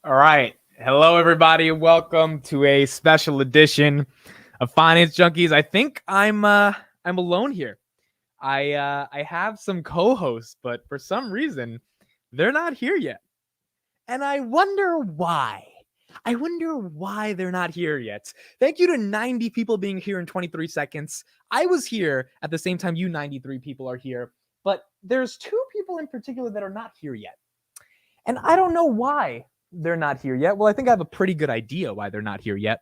All right. Hello, everybody. Welcome to a special edition of Finance Junkies. I think I'm alone here. I have some co-hosts, but for some reason, they're not here yet. And I wonder why. I wonder why they're not here yet. Thank you to 90 people being here in 23 seconds. I was here at the same time you 93 people are here, but there's two people in particular that are not here yet. And I don't know why they're not here yet. Well, I think I have a pretty good idea why they're not here yet,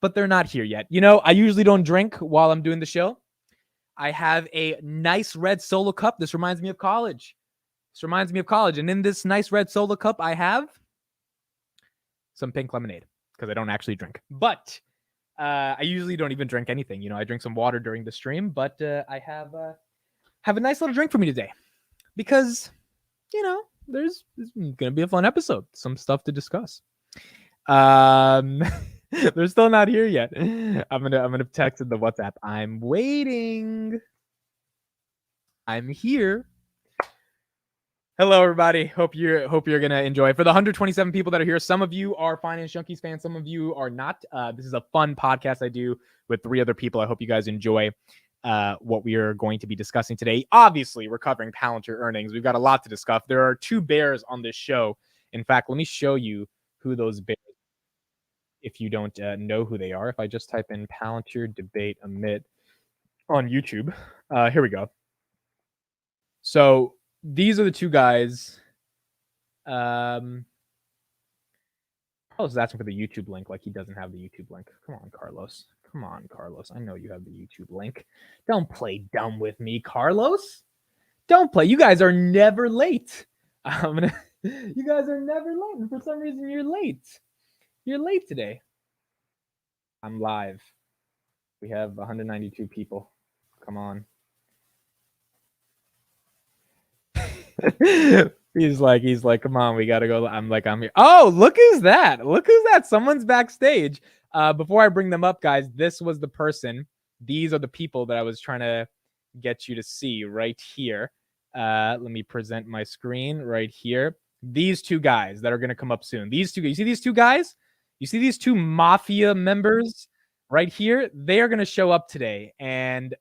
but they're not here yet. You know, I usually don't drink while I'm doing the show. I have a nice red solo cup. This reminds me of college. And in this nice red solo cup, I have some pink lemonade because I don't actually drink. But I usually don't even drink anything. You know, I drink some water during the stream, but I have a nice little drink for me today because, you know, there's gonna be a fun episode. Some stuff to discuss. They're still not here yet. I'm gonna text in the WhatsApp. I'm waiting. I'm here. Hello, everybody. Hope you're gonna enjoy. For the 127 people that are here, some of you are Finance Junkies fans, some of you are not. This is a fun podcast I do with 3 other people. I hope you guys enjoy what we are going to be discussing today. Obviously, we're covering Palantir earnings. We've got a lot to discuss. There are 2 bears on this show. In fact, let me show you who those bears are if you don't know who they are. If I just type in Palantir debate Amit on YouTube. Here we go. So these are the 2 guys. Carlos is asking for the YouTube link like he doesn't have the YouTube link. Come on, Carlos. I know you have the YouTube link. Don't play dumb with me, Carlos. Don't play. You guys are never late. You guys are never late. And for some reason, you're late. You're late today. I'm live. We have 192 people. Come on. He's like, come on, we gotta go. I'm here. Oh, look who's that. Someone's backstage. Before I bring them up, guys, this was the person. These are the people that I was trying to get you to see right here. Let me present my screen right here. These 2 guys that are going to come up soon. These 2, you see these 2 guys? You see these 2 mafia members right here? They are going to show up today. And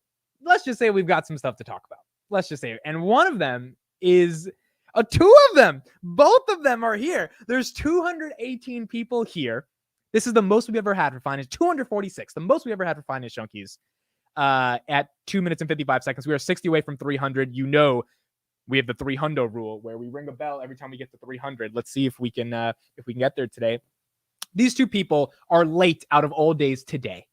let's just say we've got some stuff to talk about. Let's just say. And one of them is 2 of them. Both of them are here. There's 218 people here. This is the most we've ever had for Finance. 246, the most we ever had for Finance Junkies at 2 minutes and 55 seconds. We are 60 away from 300. You know, we have the 300 rule where we ring a bell every time we get to 300. Let's see if we can get there today. These 2 people are late out of all days today.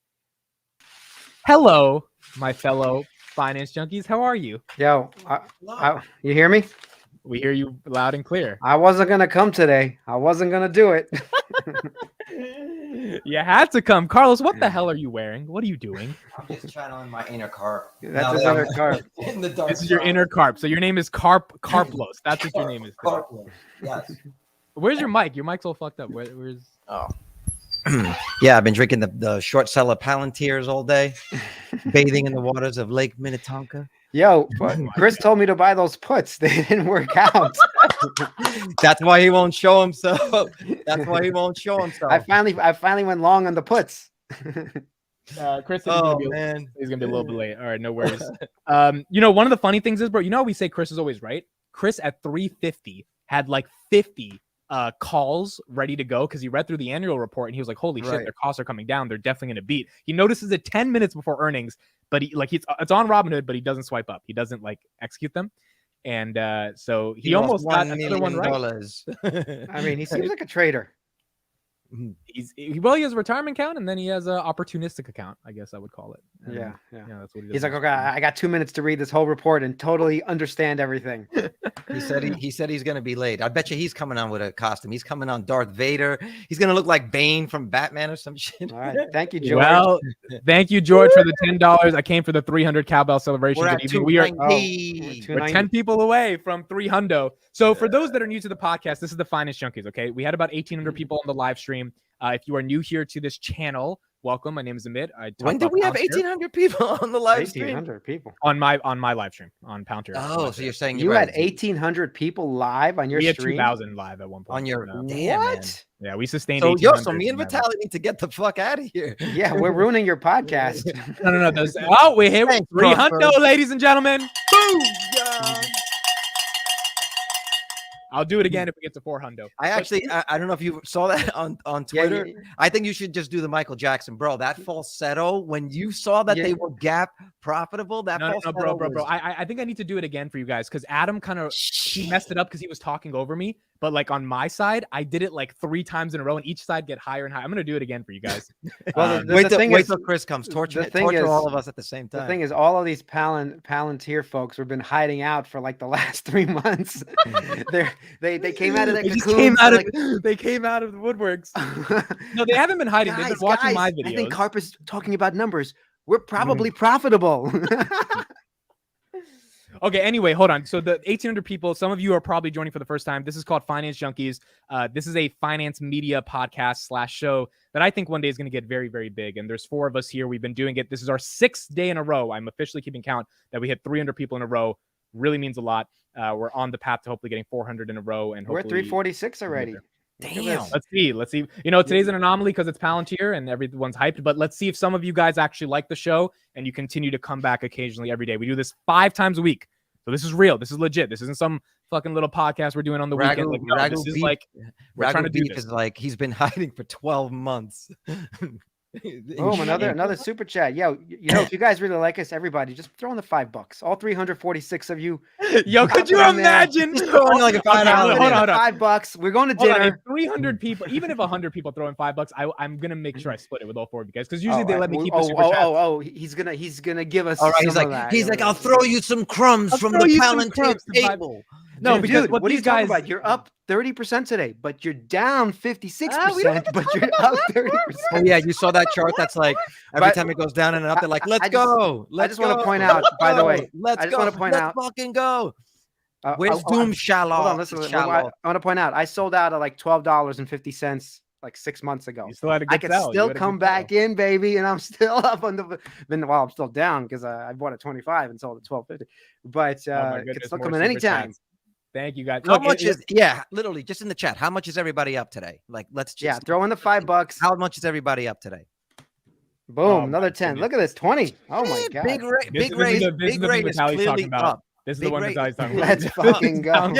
Hello, my fellow Finance Junkies. How are you? Yo, you hear me? We hear you loud and clear. I wasn't going to come today. I wasn't going to do it. You had to come. Carlos, what the hell are you wearing? What are you doing? I'm just channeling my inner carp. That's his inner carp. In the dark. This is your inner carp. So your name is Carplos. That's what your name is. Carplos. Yes. Where's your mic? Your mic's all fucked up. Where's? Oh. Yeah, I've been drinking the short seller Palantirs all day, bathing in the waters of Lake Minnetonka. Yo, Chris told me to buy those puts. They didn't work out. That's why he won't show himself. I finally went long on the puts. Chris, man, he's gonna be a little bit late. All right, no worries. You know, one of the funny things is, bro, you know how we say Chris is always right? Chris at 3:50 had like 50 calls ready to go because he read through the annual report and he was like, holy shit, their costs are coming down. They're definitely going to beat. He notices it 10 minutes before earnings, but it's on Robinhood, but he doesn't swipe up. He doesn't like execute them. And so he almost got another one right. I mean, he seems like a trader. He has a retirement account and then he has an opportunistic account, I guess I would call it. And yeah, that's what he does. He's like, okay, I got 2 minutes to read this whole report and totally understand everything. He said he's gonna be late. I bet you he's coming on with a costume. He's coming on Darth Vader. He's gonna look like Bane from Batman or some shit. All right, thank you, George. Well, thank you, George, for the $10. I came for the 300 cowbell celebration. We're 10 people away from 300. So for those that are new to the podcast, this is the Finance Junkies. Okay, we had about 1,800 people on the live stream. If you are new here to this channel, welcome. My name is Amit. When did we have 1,800 people on the live stream? 1,800 people on my live stream on Palantir. Oh, so you're saying you had 1,800 people live on your stream? We had 2,000 live at one point. On your what? Man. Yeah, we sustained. So me and Vitaly need to get the fuck out of here. Yeah, we're ruining your podcast. No. We're here. 300, ladies and gentlemen. Boom. Yeah. I'll do it again if we get to 400. I don't know if you saw that on Twitter. Yeah. I think you should just do the Michael Jackson, bro. That falsetto, when you saw that they were gap profitable, falsetto bro. I think I need to do it again for you guys because Adam kind of he messed it up because he was talking over me. But like on my side, I did it like 3 times in a row, and each side get higher and higher. I'm gonna do it again for you guys. Well, wait till Chris comes. Torture all of us at the same time. The thing is, all of these Palantir folks have been hiding out for like the last 3 months. They came out of their cocoons. They came out of the woodworks. No, they haven't been hiding. They've been watching my videos. I think Carp is talking about numbers. We're probably profitable. Okay, anyway, hold on. So the 1,800 people, some of you are probably joining for the first time. This is called Finance Junkies. This is a finance media podcast / show that I think one day is going to get very, very big. And there's 4 of us here. We've been doing it. This is our 6th day in a row. I'm officially keeping count that we hit 300 people in a row. Really means a lot. We're on the path to hopefully getting 400 in a row. And we're at 346 already. Damn. Let's see. You know, today's an anomaly because it's Palantir and everyone's hyped, but let's see if some of you guys actually like the show and you continue to come back occasionally every day. We do this 5 times a week. So this is real. This is legit. This isn't some fucking little podcast we're doing on the weekend. Like, no, this is like we're trying to do this. Is like he's been hiding for 12 months. Boom, another super chat. Yo, you know, if you guys really like us, everybody just throw in the $5. All 346 of you. Yo, could you imagine? Throwing like a $5. Hold on. $5. We're going to dinner. 300 people, even if 100 people throw in $5, I'm gonna make sure I split it with all 4 of you guys because usually they let me keep the super chat. He's gonna give us. All right, he's like, I'll throw you some crumbs from the Palantir table. No, because what are you talking about? You're up 30% today, but you're down 56%, but you're up 30%. Oh yeah, you saw that chart that's like every time it goes down and up, they're like, let's go. I just want to point out, by the way, let's fucking go. Where's Doom Shallow? Hold on, listen. I want to point out, I sold out at like $12.50 like 6 months ago. I could still come back in, baby, and I'm still up on the. Well, I'm still down because I bought at 25 and sold at 12.50. But it's still coming anytime. Thank you guys. How much is literally just in the chat? How much is everybody up today? Like, let's just throw in the $5. How much is everybody up today? Boom, another 10. Look at this, 20. Oh my god. Big Ray is clearly up. This is the one Vitaly's talking about. Let's fucking go.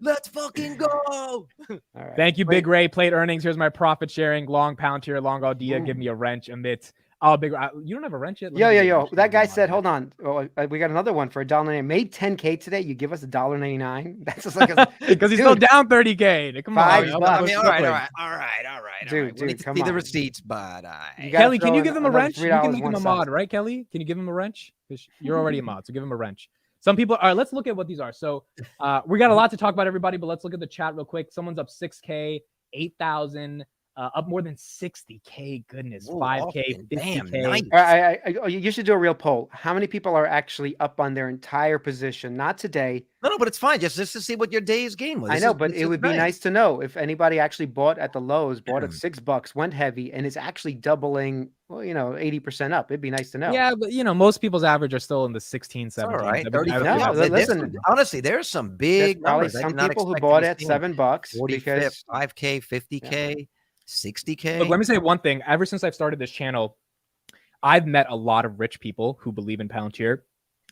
Let's fucking go. Right. Thank you, Big Ray. Plate earnings. Here's my profit sharing. Long Palantir, long Aldia. Give me a wrench. Emit. Oh, Big Ray. You don't have a wrench yet? Yo. That guy said, hold on. Oh, we got another one for $1.99. Made $10K today. You give us $1.99. That's just like because he's still down $30K. Come on. I mean, all right. Dude, we need to see the receipts, but Kelly, can you give him a wrench? You can make him a mod, right, Kelly? Can you give him a wrench? You're already a mod, so give him a wrench. Some people all right, let's look at what these are. So we got a lot to talk about, everybody, but let's look at the chat real quick. Someone's up 6K, 8,000, up more than 60K. Goodness, 5K, 50K. Nice. You should do a real poll. How many people are actually up on their entire position? Not today. No, but it's fine. Just to see what your day's game was. I know, but it would be nice to know if anybody actually bought at the lows, bought at $6, went heavy, and is actually doubling. Well, 80% up. It'd be nice to know. Yeah, but most people's average are still in the 16, 17. All right, 30. Listen, honestly, there's some big numbers. Some people who bought at $7, 40K, 5K, 50K, 60K. Look, let me say one thing. Ever since I've started this channel, I've met a lot of rich people who believe in Palantir.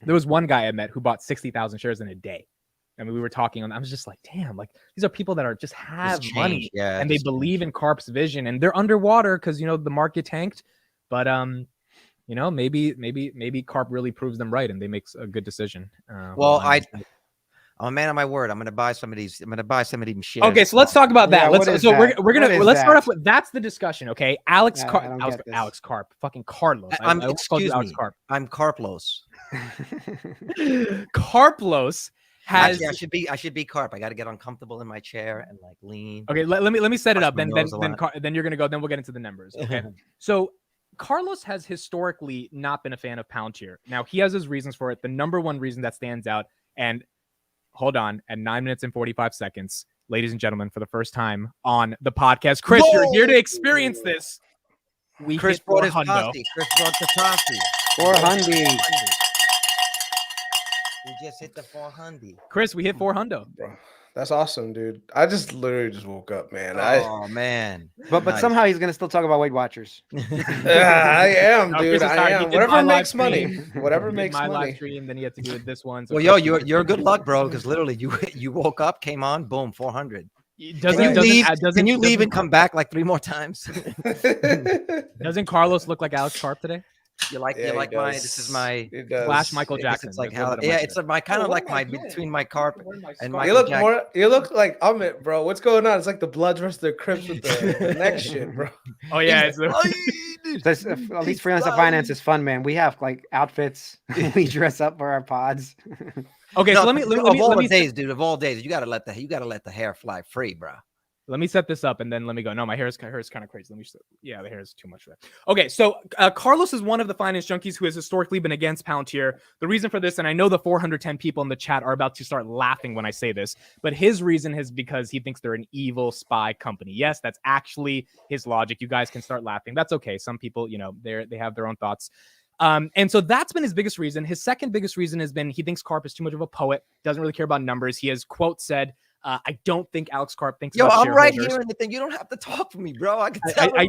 There was one guy I met who bought 60,000 shares in a day. I mean, we were talking, and I was just like, damn, like these are people that are just have money, and they believe in Carp's vision, and they're underwater because the market tanked. But maybe Carp really proves them right, and they make a good decision. I'm a man of my word. I'm going to buy some of these. I'm going to buy some of these shares. Okay, so let's talk about that. Let's start off with that's the discussion. Okay, Alex Carp, fucking Carlos. Excuse me. Carp. I'm Carplos. Carplos has. Actually, I should be Carp. I got to get uncomfortable in my chair and like lean. Okay, let me set it up. Then you're gonna go. Then we'll get into the numbers. Okay, so. Carlos has historically not been a fan of Palantir. Now, he has his reasons for it. The number one reason that stands out, and hold on, at 9 minutes and 45 seconds, ladies and gentlemen, for the first time on the podcast, Chris, you're here to experience this. We Chris hit brought his 400. posse. Chris brought the posse. 400. We just hit the 400. Chris, we hit 400. Bro, that's awesome, dude. I just literally just woke up, man. Oh man. But Nice. somehow he's gonna still talk about Weight Watchers. I am, dude. I am. Whatever makes money. Whatever makes my money. live stream, then you have to do it this one. So Well, yo, you're good luck, bro, because literally you woke up, came on, boom, 400. Can you leave and come back like 3 more times? Doesn't Carlos look like Alex Karp today? You like my this is my Flash Michael Jackson. It's like how it's my kind of like my between my Karp and my. You look like Amit, bro. What's going on? It's like the Bloods versus the Crips with the next shit, bro. Oh yeah, it's at least Freelance of Finance is fun, man. We have like outfits. We dress up for our pods. Okay, so let me of all days, you gotta let the hair fly free, bro. Let me set this up and then let me go. No, my hair is kind of crazy. The hair is too much for that. Okay, so Carlos is one of the finance junkies who has historically been against Palantir. The reason for this, and I know the 410 people in the chat are about to start laughing when I say this, but his reason is because he thinks they're an evil spy company. Yes, that's actually his logic. You guys can start laughing. That's okay. Some people, they have their own thoughts. And so that's been his biggest reason. His second biggest reason has been he thinks Karp is too much of a poet, doesn't really care about numbers. He has, quote, said, I don't think Alex Karp thinks about I'm right here in the thing. You don't have to talk for me, bro. I can tell. Yeah,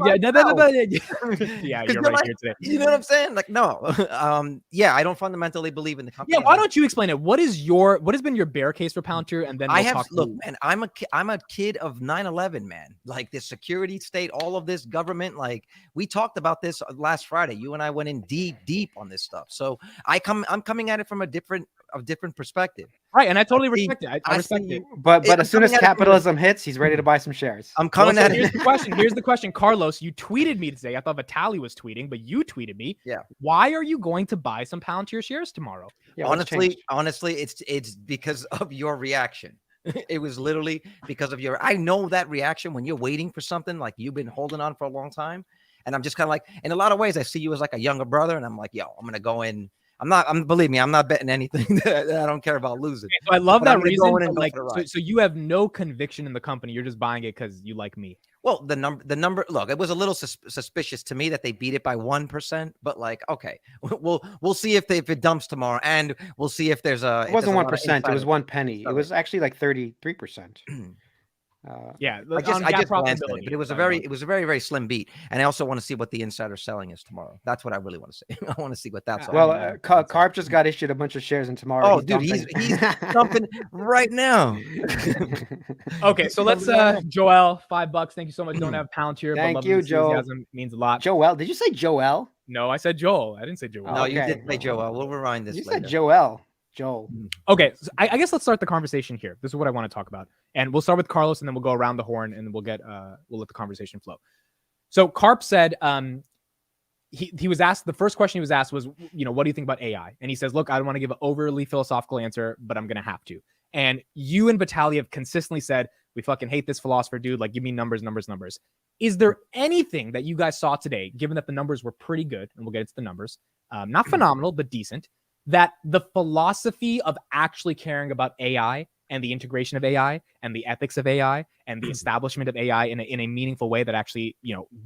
you're right here today. You know what I'm saying? Like, no. I don't fundamentally believe in the company. Yeah, why don't you explain it? What has been your bear case for Palantir? And then man, I'm a kid of 9/11, man. Like the security state, all of this government. Like we talked about this last Friday. You and I went in deep on this stuff. So I'm coming at it from a different perspective. Right, and I totally respect it. I respect it. But as soon as capitalism hits, he's ready to buy some shares. I'm coming at it. Here's the question. Carlos, you tweeted me today. I thought Vitaly was tweeting, but you tweeted me. Yeah. Why are you going to buy some Palantir shares tomorrow? Yeah, honestly, it's because of your reaction. It was literally because of I know that reaction when you're waiting for something like you've been holding on for a long time. And I'm just kind of like, in a lot of ways, I see you as like a younger brother. And I'm like, yo, I'm going to go in. Believe me, I'm not betting anything that I don't care about losing. Okay, so I love that reason. So you have no conviction in the company. You're just buying it because you like me. Well, the number, look, it was a little suspicious to me that they beat it by 1%, but like, okay, we'll see if it dumps tomorrow, and we'll see if there's it wasn't 1%. It was 1 penny. It was actually like 33%. I just glanced at it, but it was a very, very slim beat. And I also want to see what the insider selling is tomorrow. That's what I really want to see. I want to see what that's all about. Well, Karp just got issued a bunch of shares in tomorrow. Oh, dude, he's dumping right now. Okay, so let's Joel, $5. Thank you so much. Don't have Palantir. Thank you, Joel. Means a lot. Joel, did you say Joel? No, I said Joel. I didn't say Joel. No, you did say Joel. We'll rewind this. You said Joel. Okay, so I guess let's start the conversation here. This is what I want to talk about, and we'll start with Carlos, and then we'll go around the horn, and we'll let the conversation flow. So Karp said, he was asked, the first question he was asked was, what do you think about AI? And he says, look, I don't want to give an overly philosophical answer, but I'm gonna have to. And you and Vitaly have consistently said, we fucking hate this philosopher, dude. Like, give me numbers. Is there anything that you guys saw today, given that the numbers were pretty good, and we'll get into the numbers, not phenomenal, but decent, that the philosophy of actually caring about AI and the integration of AI and the ethics of AI and the establishment of AI in a meaningful way that actually,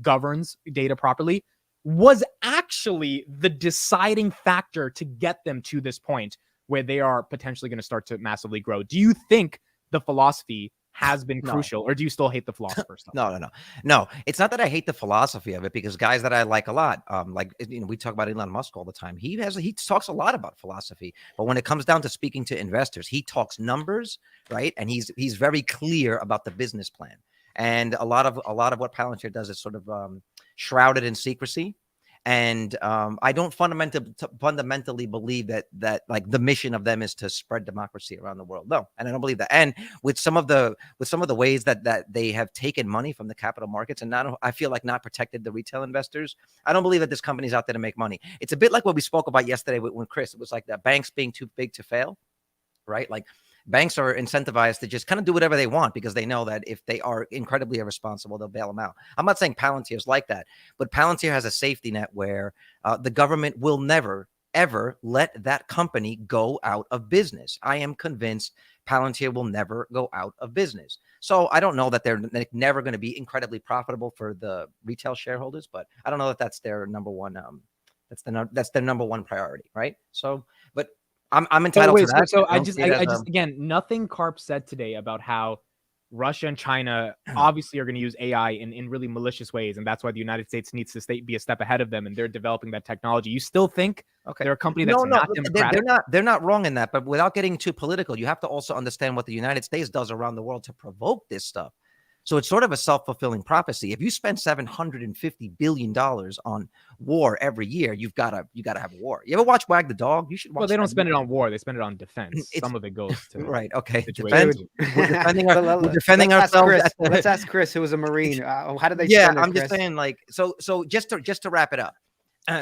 governs data properly was actually the deciding factor to get them to this point where they are potentially going to start to massively grow? Do you think the philosophy has been crucial, or do you still hate the philosopher stuff? No. It's not that I hate the philosophy of it, because guys that I like a lot, we talk about Elon Musk all the time. He talks a lot about philosophy, but when it comes down to speaking to investors, he talks numbers, right? And he's very clear about the business plan. And a lot of what Palantir does is sort of shrouded in secrecy. And I don't fundamentally believe that like the mission of them is to spread democracy around the world. No, and I don't believe that. And with some of the ways that they have taken money from the capital markets and I feel like not protected the retail investors, I don't believe that this company's out there to make money. It's a bit like what we spoke about yesterday with Chris. It was like the banks being too big to fail, right? Like, banks are incentivized to just kind of do whatever they want because they know that if they are incredibly irresponsible, they'll bail them out. I'm not saying Palantir is like that, but Palantir has a safety net where the government will never, ever let that company go out of business. I am convinced Palantir will never go out of business. So I don't know that they're never going to be incredibly profitable for the retail shareholders, but I don't know that that's their number one. That's their number one priority, right? So, but I'm entitled to that. So I just again, nothing Karp said today about how Russia and China obviously are going to use AI in really malicious ways, and that's why the United States needs to be a step ahead of them, and they're developing that technology. You still think they're a company that's not democratic? They're not wrong in that, but without getting too political, you have to also understand what the United States does around the world to provoke this stuff. So it's sort of a self-fulfilling prophecy. If you spend $750 billion on war every year, you got to have war. You ever watch Wag the Dog? You should watch. Well, they don't spend it on war. They spend it on defense. Some of it goes to right. Okay. Defense. We're defending ourselves. Let's ask Chris, who was a Marine. How did they? Yeah, spend it, I'm Chris? just saying, like, so just to wrap it up.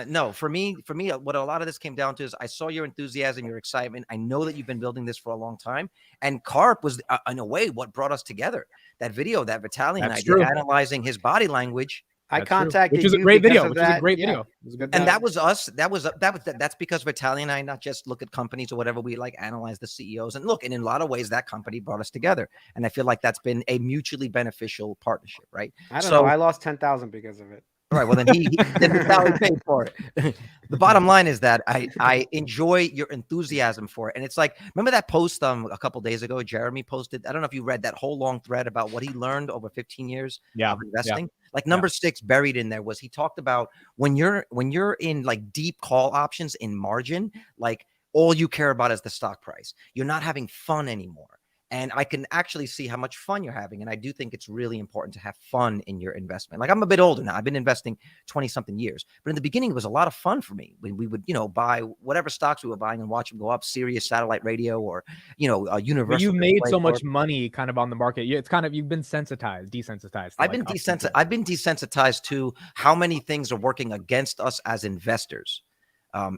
No, for me, what a lot of this came down to is I saw your enthusiasm, your excitement. I know that you've been building this for a long time, and Karp was, in a way, what brought us together. That video, that Battalion I did, analyzing his body language. I contacted which was a great video. Which was a great video. And that was us. That's because Battalion and I not just look at companies or whatever. We like analyze the CEOs and look. And in a lot of ways, that company brought us together. And I feel like that's been a mutually beneficial partnership, right? I don't know. I lost 10,000 because of it. All right. Well, then he paid for it. The bottom line is that I enjoy your enthusiasm for it. And it's like, remember that post a couple days ago, Jeremy posted? I don't know if you read that whole long thread about what he learned over 15 years of investing. Yeah. Like number 6 buried in there was he talked about when you're in like deep call options in margin, like all you care about is the stock price. You're not having fun anymore. And I can actually see how much fun you're having. And I do think it's really important to have fun in your investment. Like I'm a bit older now. I've been investing 20 something years, but in the beginning, it was a lot of fun for me when we would, buy whatever stocks we were buying and watch them go up, Sirius satellite radio or, Universal. But you've made so much money kind of on the market. It's kind of, you've been desensitized. I've been desensitized to how many things are working against us as investors.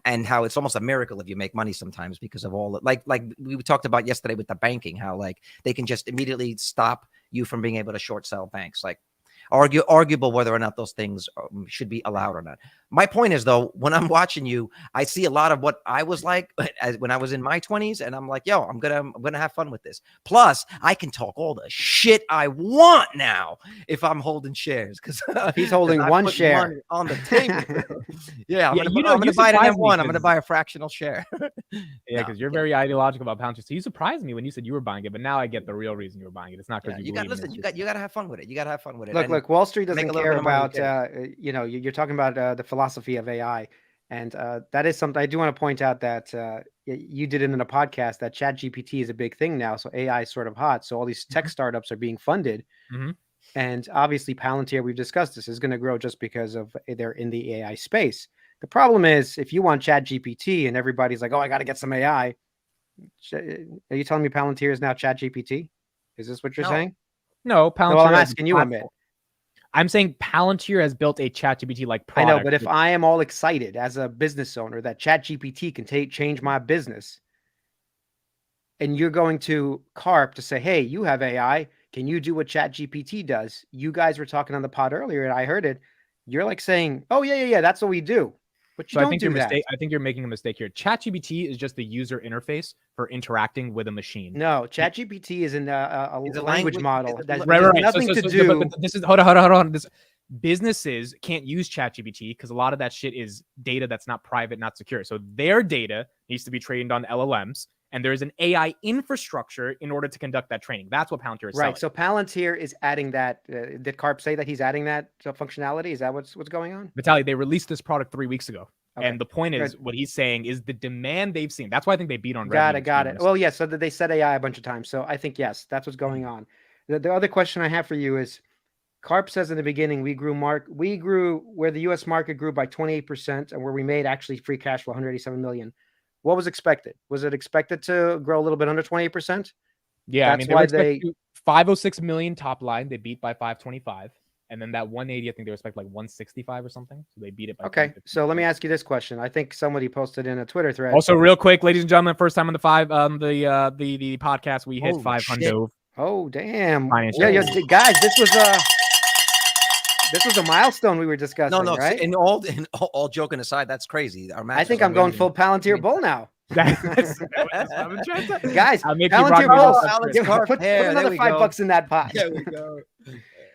And how it's almost a miracle if you make money sometimes because of all like we talked about yesterday with the banking, how like they can just immediately stop you from being able to short sell banks. Like arguable whether or not those things should be allowed or not. My point is, though, when I'm watching you, I see a lot of what I was like when I was in my 20s, and I'm like, yo, I'm gonna have fun with this. Plus, I can talk all the shit I want now if I'm holding shares because he's holding one share on the table. I'm gonna buy it in M1. I'm gonna buy a fractional share. Yeah, because you're very ideological about Palantir. So you surprised me when you said you were buying it, but now I get the real reason you were buying it. It's not because you gotta have fun with it. You gotta have fun with it. Look, Wall Street doesn't care about you're talking about the philosophy of AI, and that is something I do want to point out that you did it in a podcast that ChatGPT is a big thing now, so AI is sort of hot. So all these tech startups are being funded, and obviously Palantir, we've discussed this, is going to grow just because of they're in the AI space. The problem is if you want ChatGPT and everybody's like, oh, I got to get some AI. Are you telling me Palantir is now ChatGPT? Is this what you're saying? No, Palantir. Well, I'm asking you, Amit. I'm saying Palantir has built a ChatGPT-like product. I know, but if I am all excited as a business owner that ChatGPT can change my business, and you're going to Karp to say, hey, you have AI, can you do what ChatGPT does? You guys were talking on the pod earlier, and I heard it. You're like saying, oh, yeah, that's what we do. But you don't do that. I think you're making a mistake here. ChatGPT is just the user interface for interacting with a machine. No, ChatGPT is in a language model. That's right. Nothing to do. But this is hold on. Businesses can't use ChatGPT because a lot of that shit is data that's not private, not secure. So their data needs to be trained on LLMs, and there is an AI infrastructure in order to conduct that training. That's what Palantir is selling. Right. So Palantir is adding that. Did Karp say that he's adding that functionality? Is that what's going on? Vitaly, they released this product 3 weeks ago. Okay. And the point is, what he's saying is the demand they've seen. That's why I think they beat on revenue. Got it. Well, yes. So they said AI a bunch of times. So I think, yes, that's what's going on. The other question I have for you is, Karp says in the beginning, we grew where the U.S. market grew by 28% and where we made actually free cash flow, 187 million. What was expected? Was it expected to grow a little bit under 28%? Yeah, that's why they 506 million top line. They beat by 525. And then that 180, I think they expect like 165 or something. So they beat it by. Okay. So let me ask you this question. I think somebody posted in a Twitter thread. Also, real quick, ladies and gentlemen, first time on the podcast, we hit 500. Oh, damn. Yeah, guys, this was a milestone we were discussing. No, right? In all joking aside, that's crazy. I think I'm going full Palantir bull now. Guys, Palantir put another $5 in that pot. There we go.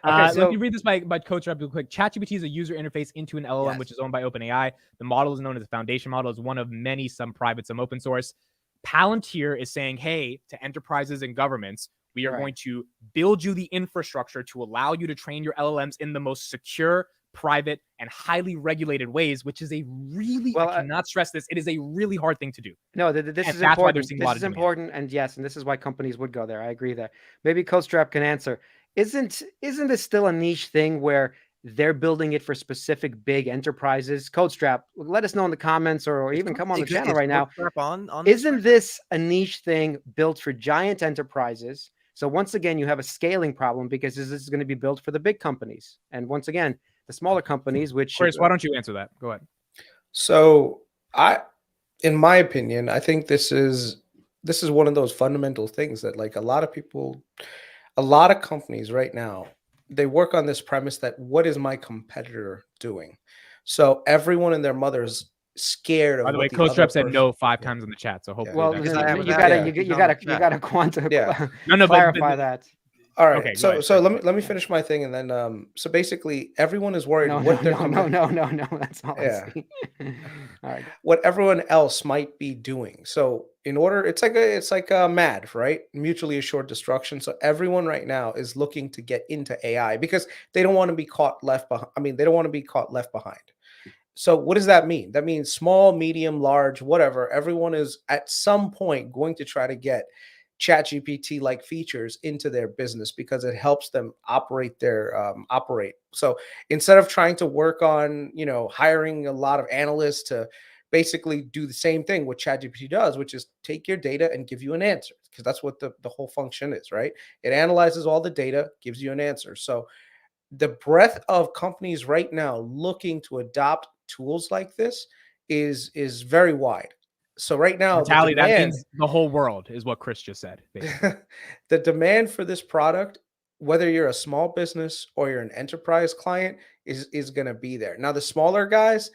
Okay, so let me read this by CodeStrap real quick. ChatGPT is a user interface into an LLM, which is owned by OpenAI. The model is known as the foundation model. It's one of many, some private, some open source. Palantir is saying, hey, to enterprises and governments, we are going to build you the infrastructure to allow you to train your LLMs in the most secure, private, and highly regulated ways, which is a really, I cannot stress this, it is a really hard thing to do. No, this is important. This is important, and yes, and this is why companies would go there. I agree there. Maybe CodeStrap can answer. Isn't this still a niche thing where they're building it for specific big enterprises? CodeStrap, let us know in the comments or even come on the channel right now. Isn't this a niche thing built for giant enterprises? So once again, you have a scaling problem because this is going to be built for the big companies. And once again, the smaller companies, which Chris, why don't you answer that? Go ahead. So in my opinion, I think this is one of those fundamental things that like a lot of companies right now, they work on this premise that what is my competitor doing? So everyone and their mother's scared of. By the way, CodeStrap said no 5 times in the chat. So hopefully, well, you gotta clarify that. All right. Okay, so let me finish my thing, and then so basically everyone is worried no, that's all. Yeah. All right. What everyone else might be doing. So in order, it's like a MAD, right? Mutually assured destruction. So everyone right now is looking to get into AI because they don't want to be caught left behind. I mean, they don't want to be caught left behind. So what does that mean? That means small, medium, large, whatever. Everyone is at some point going to try to get ChatGPT-like features into their business because it helps them operate operate. So instead of trying to work on, hiring a lot of analysts to basically do the same thing what ChatGPT does, which is take your data and give you an answer, because that's what the whole function is, right? It analyzes all the data, gives you an answer. So the breadth of companies right now looking to adopt tools like this is very wide. So right now, that means the whole world is what Chris just said. The demand for this product, whether you're a small business or you're an enterprise client, is going to be there. Now, the smaller guys,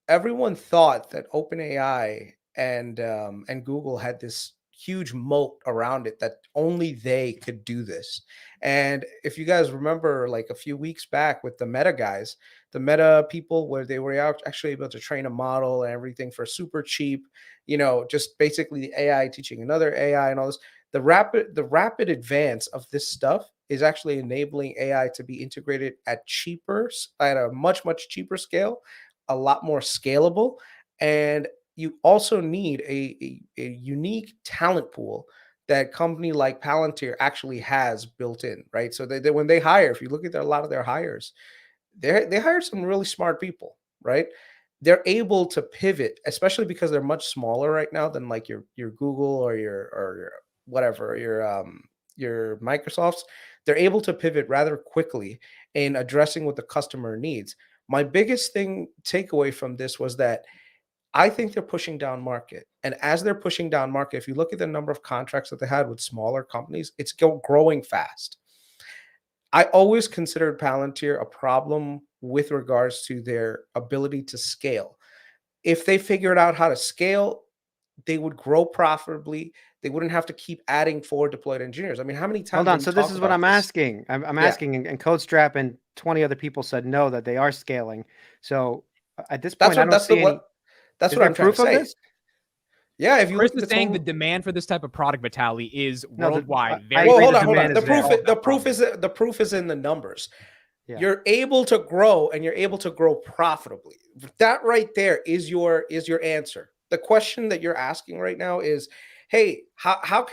everyone thought that OpenAI and Google had this huge moat around it that only they could do this. And if you guys remember, like a few weeks back with the Meta guys, the Meta people, where they were actually able to train a model and everything for super cheap, just basically the AI teaching another AI and all this. The rapid advance of this stuff is actually enabling AI to be integrated at a much, much cheaper scale, a lot more scalable. And you also need a unique talent pool that company like Palantir actually has built in, right? So they when they hire, if you look at a lot of their hires, they hire some really smart people, right? They're able to pivot, especially because they're much smaller right now than like your Google or your whatever, your Microsofts. They're able to pivot rather quickly in addressing what the customer needs. My biggest takeaway from this was that I think they're pushing down market. And as they're pushing down market, if you look at the number of contracts that they had with smaller companies, it's growing fast. I always considered Palantir a problem with regards to their ability to scale. If they figured out how to scale, they would grow profitably. They wouldn't have to keep adding forward deployed engineers. I mean, how many times? Hold on. So this is what I'm asking. I'm asking, and CodeStrap and 20 other people said no, that they are scaling. So at this point, that's what I'm trying to say. This? Yeah, if you Chris is saying the demand for this type of product, Vitaly, is worldwide. Hold on. The proof is in the numbers. Yeah. You're able to grow, and you're able to grow profitably. That right there is your answer. The question that you're asking right now is, hey, how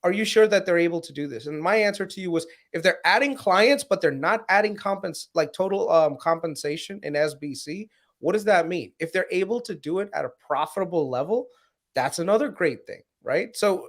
are you sure that they're able to do this? And my answer to you was, if they're adding clients but they're not adding total compensation in SBC, what does that mean? If they're able to do it at a profitable level, that's another great thing, right? So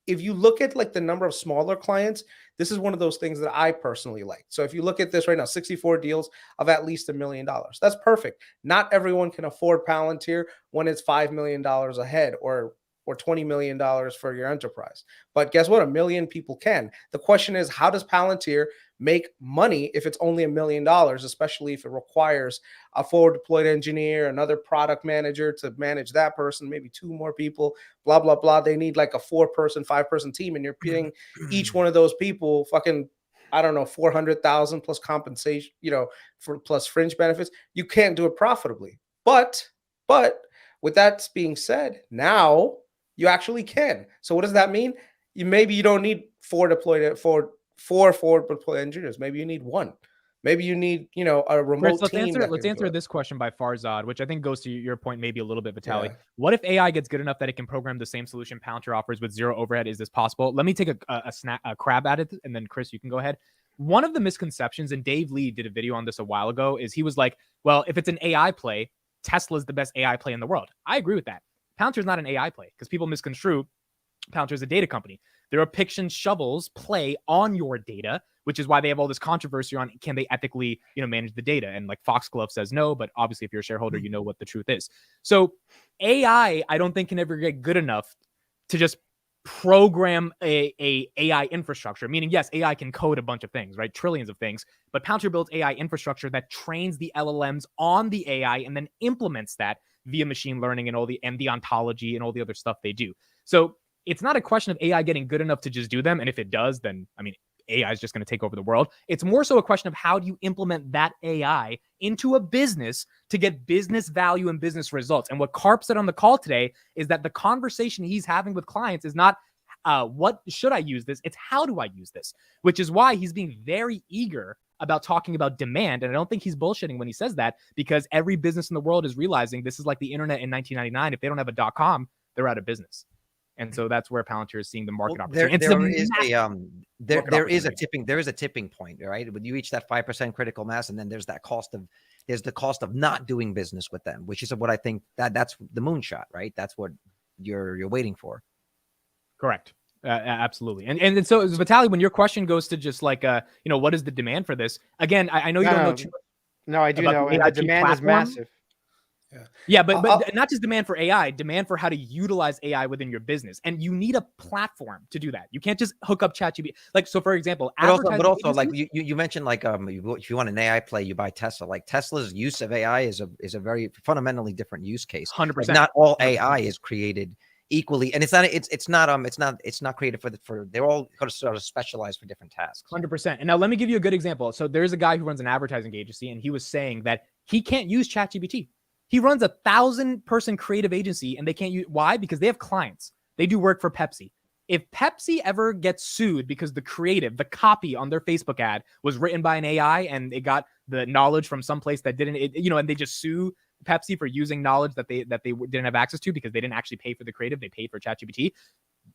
if you look at like the number of smaller clients, this is one of those things that I personally like. So if you look at this right now, 64 deals of at least $1 million. That's perfect. Not everyone can afford Palantir when it's $5 million ahead or $20 million for your enterprise. But guess what? 1 million people can. The question is, how does Palantir make money if it's only $1 million, especially if it requires a forward deployed engineer, another product manager to manage that person, maybe 2 more people, blah, blah, blah. They need like a 4-person, 5-person team, and you're paying each one of those people fucking, I don't know, 400,000 plus compensation, for plus fringe benefits. You can't do it profitably. But with that being said, now you actually can. So what does that mean? Maybe you don't need 4 forward deployed engineers. Maybe you need 1. Maybe you need, a remote team. Let's answer this question by Farzad, which I think goes to your point maybe a little bit, Vitaly. Yeah. What if AI gets good enough that it can program the same solution Palantir offers with 0 overhead? Is this possible? Let me take a crab at it, and then Chris, you can go ahead. One of the misconceptions, and Dave Lee did a video on this a while ago, is he was like, well, if it's an AI play, Tesla's the best AI play in the world. I agree with that. Palantir's not an AI play because people misconstrue Palantir's a data company. There are Piction shovels play on your data, which is why they have all this controversy on can they ethically, manage the data. And like Foxglove says no, but obviously if you're a shareholder, you know what the truth is. So AI, I don't think can ever get good enough to just program a AI infrastructure, meaning yes, AI can code a bunch of things, right? Trillions of things, but Palantir builds AI infrastructure that trains the LLMs on the AI and then implements that via machine learning and the ontology and all the other stuff they do. So it's not a question of AI getting good enough to just do them. And if it does, then AI is just going to take over the world. It's more so a question of how do you implement that AI into a business to get business value and business results. And what Karp said on the call today is that the conversation he's having with clients is not what should I use this? It's how do I use this? Which is why he's being very eager about talking about demand. And I don't think he's bullshitting when he says that, because every business in the world is realizing this is like the internet in 1999. If they don't have a .com, they're out of business. And so that's where Palantir is seeing the market opportunity. There is a tipping point, right? When you reach that 5% critical mass, and then there's the cost of not doing business with them, which is what I think that's the moonshot, right? That's what you're waiting for. Correct. Absolutely. And so Vitaly, when your question goes to just like, what is the demand for this? Again, I know you don't know too much. No, I do know. And the demand is massive. Yeah, but not just demand for AI, demand for how to utilize AI within your business. And you need a platform to do that. You can't just hook up ChatGPT. Like, so for example, but also like you mentioned, like, if you want an AI play, you buy Tesla. Like Tesla's use of AI is a very fundamentally different use case. 100%. Not all AI is created equally, and it's not created for they're all sort of specialized for different tasks. 100%. And now let me give you a good example. So there's a guy who runs an advertising agency, and he was saying that he can't use ChatGPT. He runs 1,000-person creative agency, and they can't use. Why? Because they have clients. They do work for Pepsi. If Pepsi ever gets sued because the copy on their Facebook ad was written by an AI and it got the knowledge from someplace that didn't, and they just sue Pepsi for using knowledge that they didn't have access to because they didn't actually pay for the creative, they paid for ChatGPT.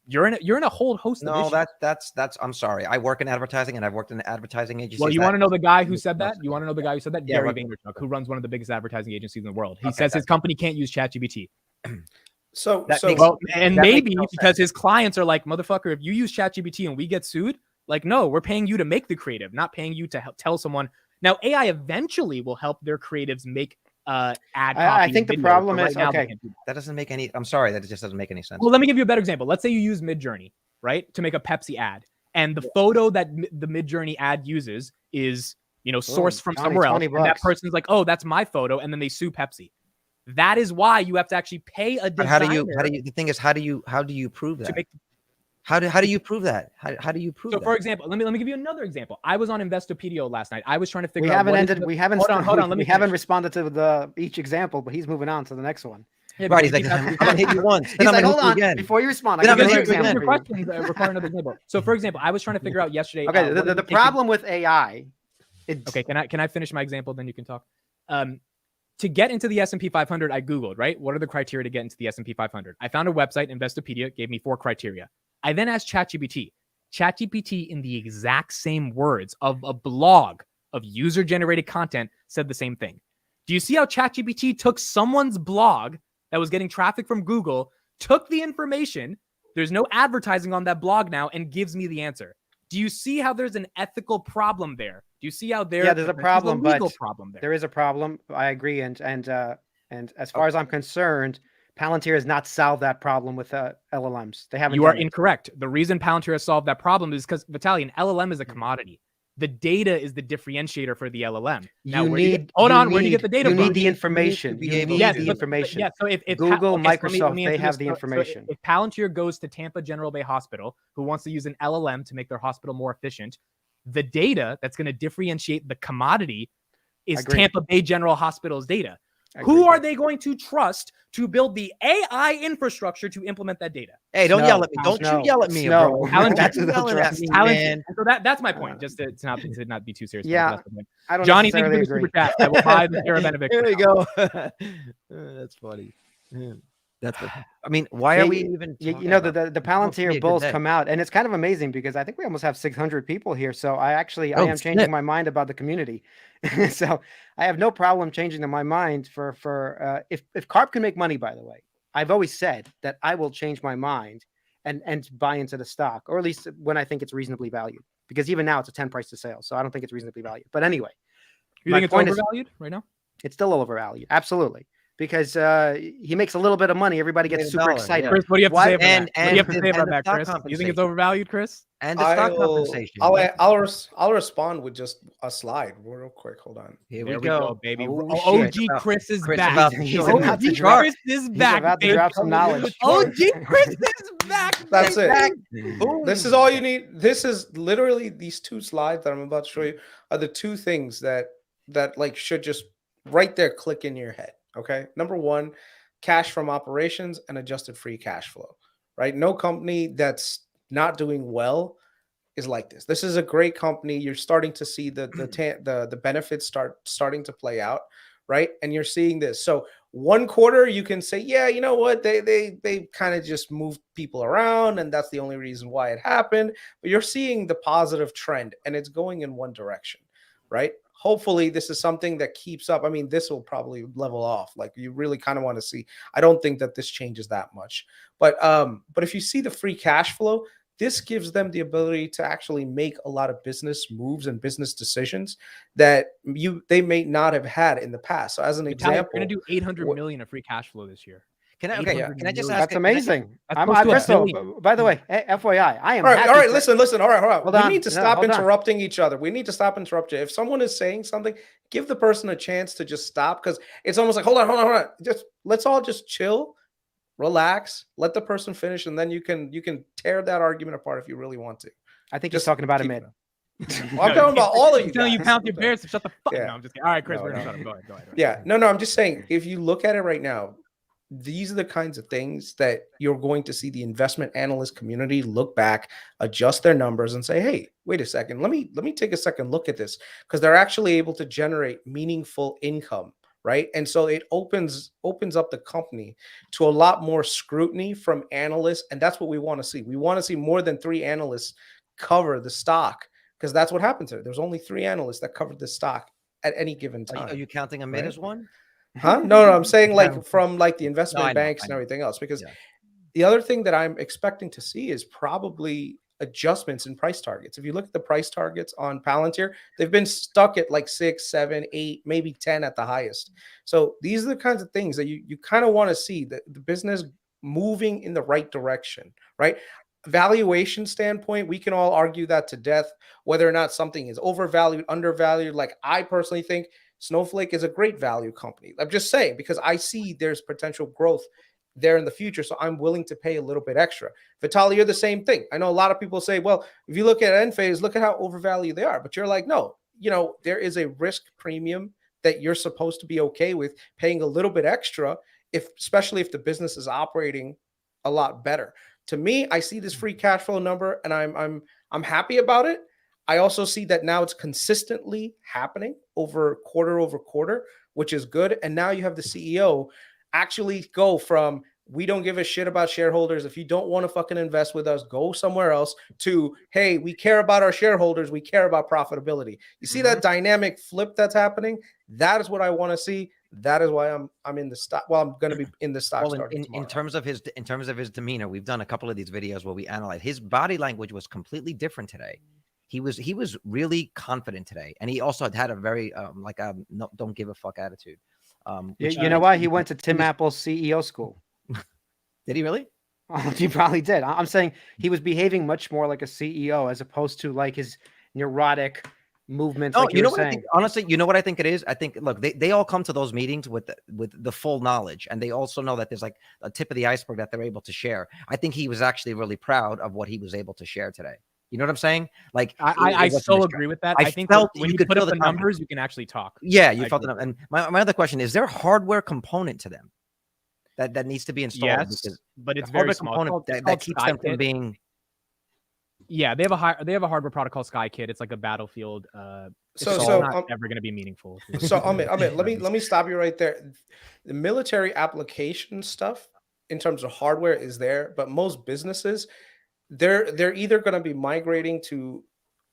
You're in a whole host of issues. That's I'm sorry. I work in advertising, and I've worked in advertising agencies. Well, you want to know the guy who said that? You want to know the guy who said that? Yeah, Gary Vaynerchuk, who runs one of the biggest advertising agencies in the world. He says his company can't use ChatGPT. Maybe because his clients are like, motherfucker, if you use ChatGPT and we get sued, like, no, we're paying you to make the creative, not paying you to tell someone. Now, AI eventually will help their creatives make ad copy. I think the problem is, that doesn't make any, I'm sorry, that it just doesn't make any sense. Well, let me give you a better example. Let's say you use Midjourney, right, to make a Pepsi ad. And the photo that the Midjourney ad uses is, sourced from somewhere else. And that person's like, oh, that's my photo. And then they sue Pepsi. That is why you have to actually pay a designer. The thing is, how do you prove that? How do you prove that? How do you prove that? So, for example, let me give you another example. I was on Investopedia last night. I was trying to figure out. We haven't responded to each example, but he's moving on to the next one. Yeah, right. He's like, I'm gonna hit you once. He's like, hold on, before you respond. I'm gonna your questions require another example. So, for example, I was trying to figure out yesterday. Okay, the problem with AI. Okay, can I finish my example? Then you can talk. To get into the S&P 500, I Googled, right? What are the criteria to get into the S&P 500? I found a website, Investopedia, gave me 4 criteria. I then asked ChatGPT. ChatGPT, in the exact same words of a blog of user-generated content, said the same thing. Do you see how ChatGPT took someone's blog that was getting traffic from Google, took the information, there's no advertising on that blog now, and gives me the answer? Do you see how there's an ethical problem there? Do you see how there's a problem, legal problem there? There is a problem. I agree. And as far as I'm concerned, Palantir has not solved that problem with LLMs. They haven't. You are incorrect. The reason Palantir has solved that problem is because, Vitaly, an LLM is a commodity. The data is the differentiator for the LLM. Now, Where do you get the data? You from? need the information. You need the information. Yeah. So if Google, okay, Microsoft, they have the information. So if Palantir goes to Tampa General Bay Hospital, who wants to use an LLM to make their hospital more efficient, the data that's going to differentiate the commodity is Tampa Bay General Hospital's data. Who are they going to trust to build the AI infrastructure to implement that data? Hey, don't yell at me. Don't you yell at me, bro. That's yelling at me, man. So that's my point. Just to not be too serious. Yeah, I don't Johnny, thank you for the super chat. I will buy the Sierra Benevic. There we go. That's funny. I mean, why are we even? The Palantir bulls come out, and it's kind of amazing because I think we almost have 600 people here. So I am changing my mind about the community. So I have no problem changing my mind for if Carp can make money. By the way, I've always said that I will change my mind and buy into the stock, or at least when I think it's reasonably valued. Because even now it's a 10 price to sale, so I don't think it's reasonably valued. But anyway, you think it's overvalued right now? It's still overvalued, absolutely. Because he makes a little bit of money, everybody gets super excited. Yeah. Chris, what do you have to say about that? What do you have to say about that, Chris? You think it's overvalued, Chris? And the stock compensation. I'll respond with just a slide real quick. Hold on. Here we go, baby. OG Chris is back. He's about to drop. Chris is back. He's about to drop some knowledge. OG Chris is back. That's it. This is all you need. This is literally these two slides that I'm about to show you are the two things that like should just right there click in your head. Okay. Number one, cash from operations and adjusted free cash flow, right? No company that's not doing well is like this. This is a great company. You're starting to see the benefits starting to play out, right? And you're seeing this. So one quarter you can say, yeah, you know what? They kind of just moved people around and that's the only reason why it happened. But you're seeing the positive trend and it's going in one direction, right? Hopefully this is something that keeps up. I mean, this will probably level off. Like you really kind of want to see. I don't think that this changes that much. But if you see the free cash flow, this gives them the ability to actually make a lot of business moves and business decisions that they may not have had in the past. So as an example, we're going to do 800 million of free cash flow this year. Can I just ask? That's amazing. By the way, FYI, I am. All right. Listen. All right. We need to stop interrupting each other. We need to stop interrupting. If someone is saying something, give the person a chance to just stop because it's almost like, hold on. Let's all just chill, relax, let the person finish, and then you can tear that argument apart if you really want to. I think he's talking about him, man. I'm talking about all of you. Telling you pound your parents to shut the fuck. No, I'm just kidding. All right, Chris, we're gonna shut him. Go ahead. Yeah, no. I'm just saying, if you look at it right now. These are the kinds of things that you're going to see the investment analyst community look back, adjust their numbers and say, hey, wait a second, let me take a second look at this because they're actually able to generate meaningful income, right? And so it opens up the company to a lot more scrutiny from analysts. And that's what we want to see. We want to see more than 3 analysts cover the stock because that's what happens there. There's only 3 analysts that cover the stock at any given time. Are you counting a mid as one? Huh? No, I'm saying like from like the investment banks and everything else, because the other thing that I'm expecting to see is probably adjustments in price targets. If you look at the price targets on Palantir, they've been stuck at like 6, 7, 8, maybe 10 at the highest. So these are the kinds of things that you kind of want to see the business moving in the right direction, right? Valuation standpoint, we can all argue that to death, whether or not something is overvalued, undervalued. Like I personally think Snowflake is a great value company. I'm just saying, because I see there's potential growth there in the future. So I'm willing to pay a little bit extra. Vitaly, you're the same thing. I know a lot of people say, well, if you look at Enphase, look at how overvalued they are. But you're like, no, there is a risk premium that you're supposed to be okay with paying a little bit extra, especially if the business is operating a lot better. To me, I see this free cash flow number and I'm happy about it. I also see that now it's consistently happening over quarter, which is good. And now you have the CEO actually go from, we don't give a shit about shareholders. If you don't want to fucking invest with us, go somewhere else, to, hey, we care about our shareholders. We care about profitability. You see that dynamic flip that's happening? That is what I want to see. That is why I'm in the stock. Well, I'm going to be in the stock. Well, in terms of his demeanor, we've done a couple of these videos where we analyze his body language was completely different today. He was really confident today, and he also had a very don't give a fuck attitude. You know why? He went to Tim Apple's CEO school. Did he really? He probably did. I'm saying he was behaving much more like a CEO as opposed to like his neurotic, movements. No, like you know what saying. I think? Honestly, you know what I think it is? I think, look, they all come to those meetings with the full knowledge, and they also know that there's like a tip of the iceberg that they're able to share. I think he was actually really proud of what he was able to share today. You know what I'm saying? Like, I so agree with that. I think felt when you put up the numbers, you can actually talk. Yeah, you felt it. And my other question is there a hardware component to them that needs to be installed? Yes, because but it's very small. Component that keeps them from being. Yeah, they have a hardware product called SkyKit. It's like a Battlefield. So not ever going to be meaningful. So Amit, let me stop you right there. The military application stuff in terms of hardware is there, but most businesses they're either going to be migrating to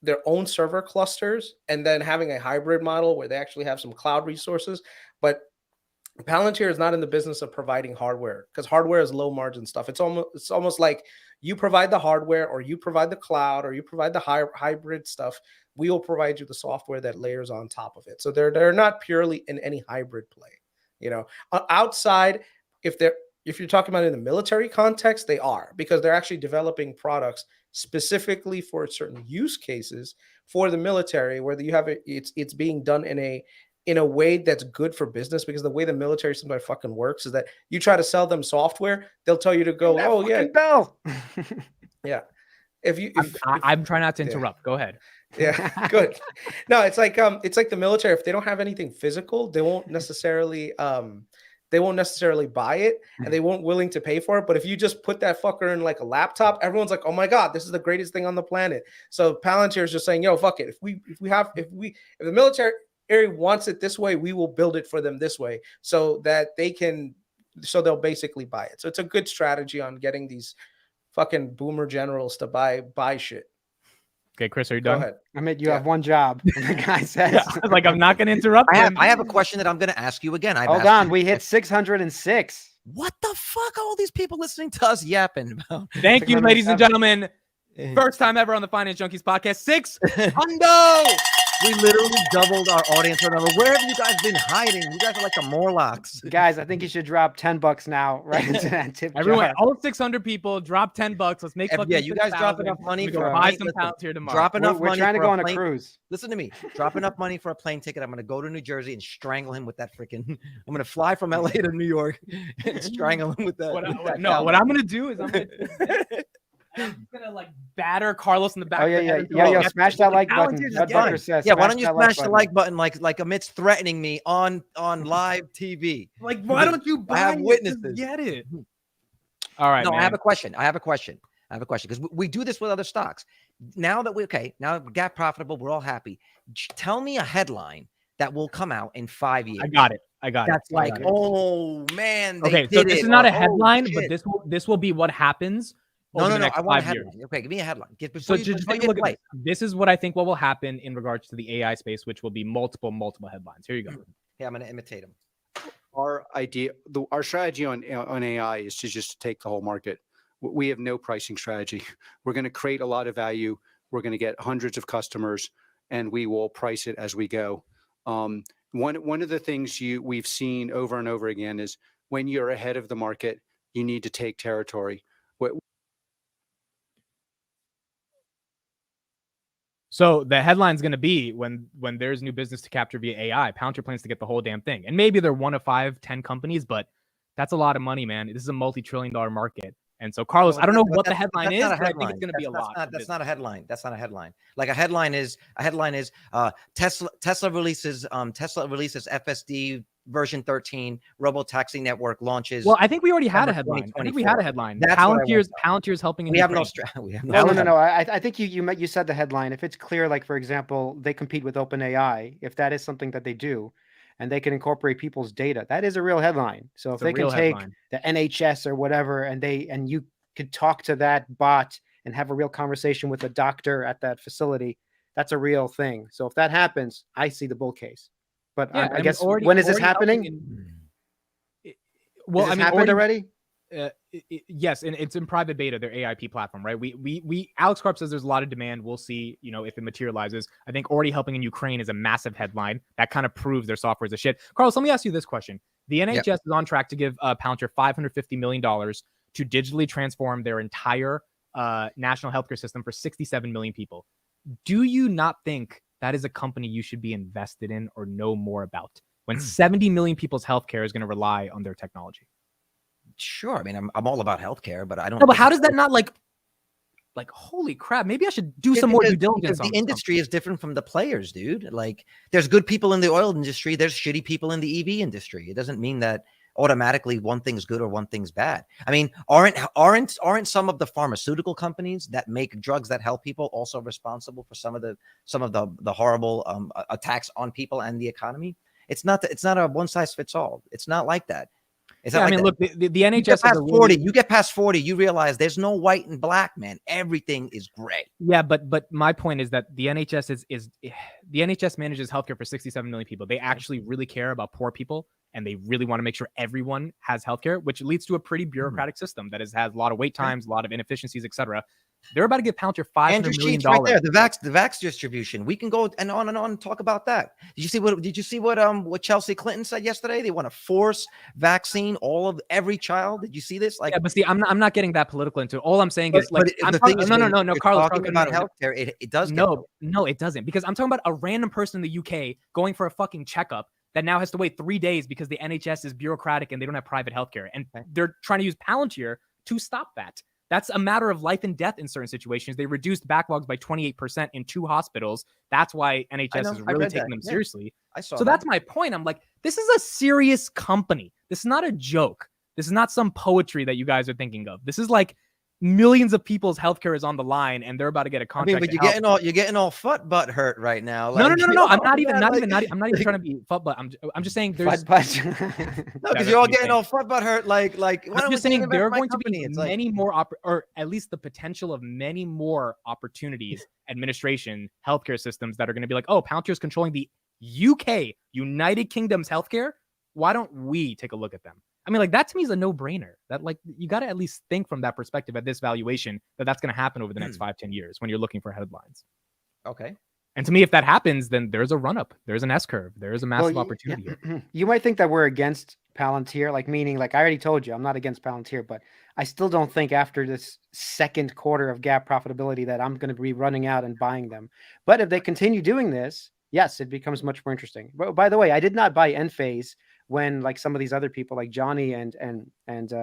their own server clusters and then having a hybrid model where they actually have some cloud resources. But Palantir is not in the business of providing hardware because hardware is low margin stuff. It's almost like you provide the hardware or you provide the cloud or you provide the hybrid stuff. We will provide you the software that layers on top of it. So they're not purely in any hybrid play. You know, outside, if you're talking about in the military context, they are, because they're actually developing products specifically for certain use cases for the military, where you have it's being done in a way that's good for business, because the way the military sometimes fucking works is that you try to sell them software, they'll tell you to go, oh yeah, bell. Yeah. I'm trying not to interrupt. Yeah. Go ahead. Yeah, good. No, it's like the military. If they don't have anything physical, they won't necessarily buy it, and they won't willing to pay for it. But if you just put that fucker in like a laptop, everyone's like, oh my God, this is the greatest thing on the planet. So Palantir is just saying, yo, fuck it. If the military wants it this way, we will build it for them this way so that they'll basically buy it. So it's a good strategy on getting these fucking boomer generals to buy shit. Okay, Chris, are you done? Go ahead. I mean, you have one job. The guy says, like, I'm not going to interrupt. I have a question that I'm going to ask you again. Hold on. We hit 606. What the fuck are all these people listening to us yapping about? Thank you, ladies and gentlemen. First time ever on the Finance Junkies podcast. 600. We literally doubled our audience turnover. Where have you guys been hiding? You guys are like the Morlocks. Guys, I think you should drop $10 now, right into that tip. Everyone, all 600 people, drop $10. Let's make you guys drop enough money for buy some pounds here tomorrow. Drop enough money. We're trying to go on a cruise. Listen to me. Drop enough money for a plane ticket. I'm going to go to New Jersey and strangle him with that freaking. I'm going to fly from LA to New York and strangle him with that. What I'm going to do is I'm gonna like batter Carlos in the back. Oh yeah. Smash that like button. Yeah, why don't you smash the like button like Amit's threatening me on live TV? Like, why don't you buy? I have witnesses. Get it. All right. No, man. I have a question because we do this with other stocks. Now that we got profitable, we're all happy. Tell me a headline that will come out in 5 years. I got it. That's like, oh man. Okay, so this is not a headline, but this will be what happens. No. I want a headline. Okay, give me a headline. Just take a look at this is what I think what will happen in regards to the AI space, which will be multiple headlines. Here you go. Yeah, I'm going to imitate him. Our strategy on AI is to just take the whole market. We have no pricing strategy. We're going to create a lot of value. We're going to get hundreds of customers, and we will price it as we go. One of the things we've seen over and over again is when you're ahead of the market, you need to take territory. So the headline's going to be when there's new business to capture via AI, Palantir plans to get the whole damn thing. And maybe they're one of 5, 10 companies, but that's a lot of money, man. This is a multi-trillion-dollar market. And so, Carlos, I don't know what the headline is, but I think it's going to be a lot. That's not a headline. That's not a headline. Like a headline is Tesla releases FSD version 13 robo-taxi network launches. Well, I think we already had a headline. I think we had a headline. Palantir's helping. We have no. No. I think you said the headline. If it's clear, like for example, they compete with OpenAI. If that is something that they do, and they can incorporate people's data, that is a real headline. So if they can take the NHS or whatever, and you could talk to that bot and have a real conversation with a doctor at that facility, that's a real thing. So if that happens, I see the bull case. But yeah, I guess when is this happening? Well, I mean, happened already. Yes, and it's in private beta, their AIP platform, right? We Alex Karp says there's a lot of demand. We'll see, if it materializes. I think already helping in Ukraine is a massive headline that kind of proves their software is a shit. Carlos, let me ask you this question: the NHS is on track to give Palantir $550 million to digitally transform their entire national healthcare system for 67 million people. Do you not think that is a company you should be invested in or know more about. When 70 million people's healthcare is going to rely on their technology. Sure. I mean, I'm all about healthcare, but I don't. No, but how does that not like, holy crap, maybe I should do some more due diligence on the industry is different from the players, dude. Like, there's good people in the oil industry, there's shitty people in the EV industry. It doesn't mean that automatically one thing's good or one thing's bad. I mean, aren't some of the pharmaceutical companies that make drugs that help people also responsible for some of the horrible attacks on people and the economy? It's not a one size fits all. It's not like that. Yeah, I mean, look, the NHS you get past 40, you realize there's no white and black, man. Everything is gray. Yeah, but my point is that the NHS the NHS manages healthcare for 67 million people. They actually really care about poor people, and they really want to make sure everyone has healthcare, which leads to a pretty bureaucratic system that has a lot of wait times, a lot of inefficiencies, etc. They're about to give Palantir $500 million. Right there, the vax distribution. We can go and on and talk about that. Did you see what Chelsea Clinton said yesterday? They want to force vaccine every child. Did you see this? Like, yeah, but see, I'm not getting that political into it. All I'm saying is like, no, Carlos, talking about healthcare. It does. No, it doesn't, because I'm talking about a random person in the UK going for a fucking checkup that now has to wait 3 days because the NHS is bureaucratic and they don't have private healthcare, and they're trying to use Palantir to stop that. That's a matter of life and death in certain situations. They reduced backlogs by 28% in 2 hospitals. That's why NHS is really taking them seriously. I saw so that's my point. I'm like, this is a serious company. This is not a joke. This is not some poetry that you guys are thinking of. This is like millions of people's healthcare is on the line, and they're about to get a contract. I mean, but you're getting all butt hurt right now. Like, no. I'm not even trying to be butt. I'm just saying there's no, because you're all getting all butt hurt. Like I'm just saying there are going to be many more or at least the potential of many more opportunities, administration, healthcare systems that are going to be like, oh, Palantir is controlling the UK, United Kingdom's healthcare. Why don't we take a look at them? I mean, like, that to me is a no-brainer. That, like, you got to at least think from that perspective at this valuation that's going to happen over the next 5-10 years when you're looking for headlines. Okay. And to me, if that happens, then there's a run-up. There's an S-curve. There's a massive opportunity. Yeah. You might think that we're against Palantir, like, meaning, like, I already told you, I'm not against Palantir, but I still don't think after this second quarter of GAAP profitability that I'm going to be running out and buying them. But if they continue doing this, yes, it becomes much more interesting. But by the way, I did not buy Enphase when, like, some of these other people like Johnny and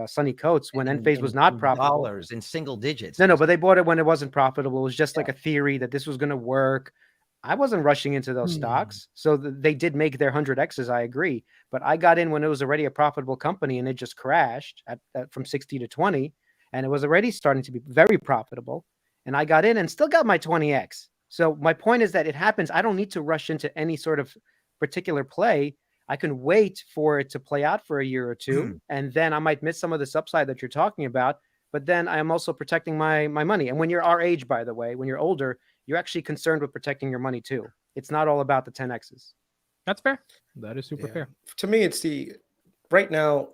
Sonny Coates, when Enphase was not profitable. Dollars in single digits. No, but they bought it when it wasn't profitable. It was just like a theory that this was going to work. I wasn't rushing into those stocks. So they did make their 100Xs, I agree. But I got in when it was already a profitable company, and it just crashed from 60 to 20. And it was already starting to be very profitable. And I got in and still got my 20X. So my point is that it happens. I don't need to rush into any sort of particular play. I can wait for it to play out for a year or two, and then I might miss some of this upside that you're talking about. But then I am also protecting my money. And when you're our age, by the way, when you're older, you're actually concerned with protecting your money too. It's not all about the 10Xs. That's fair. That is super fair. To me, it's right now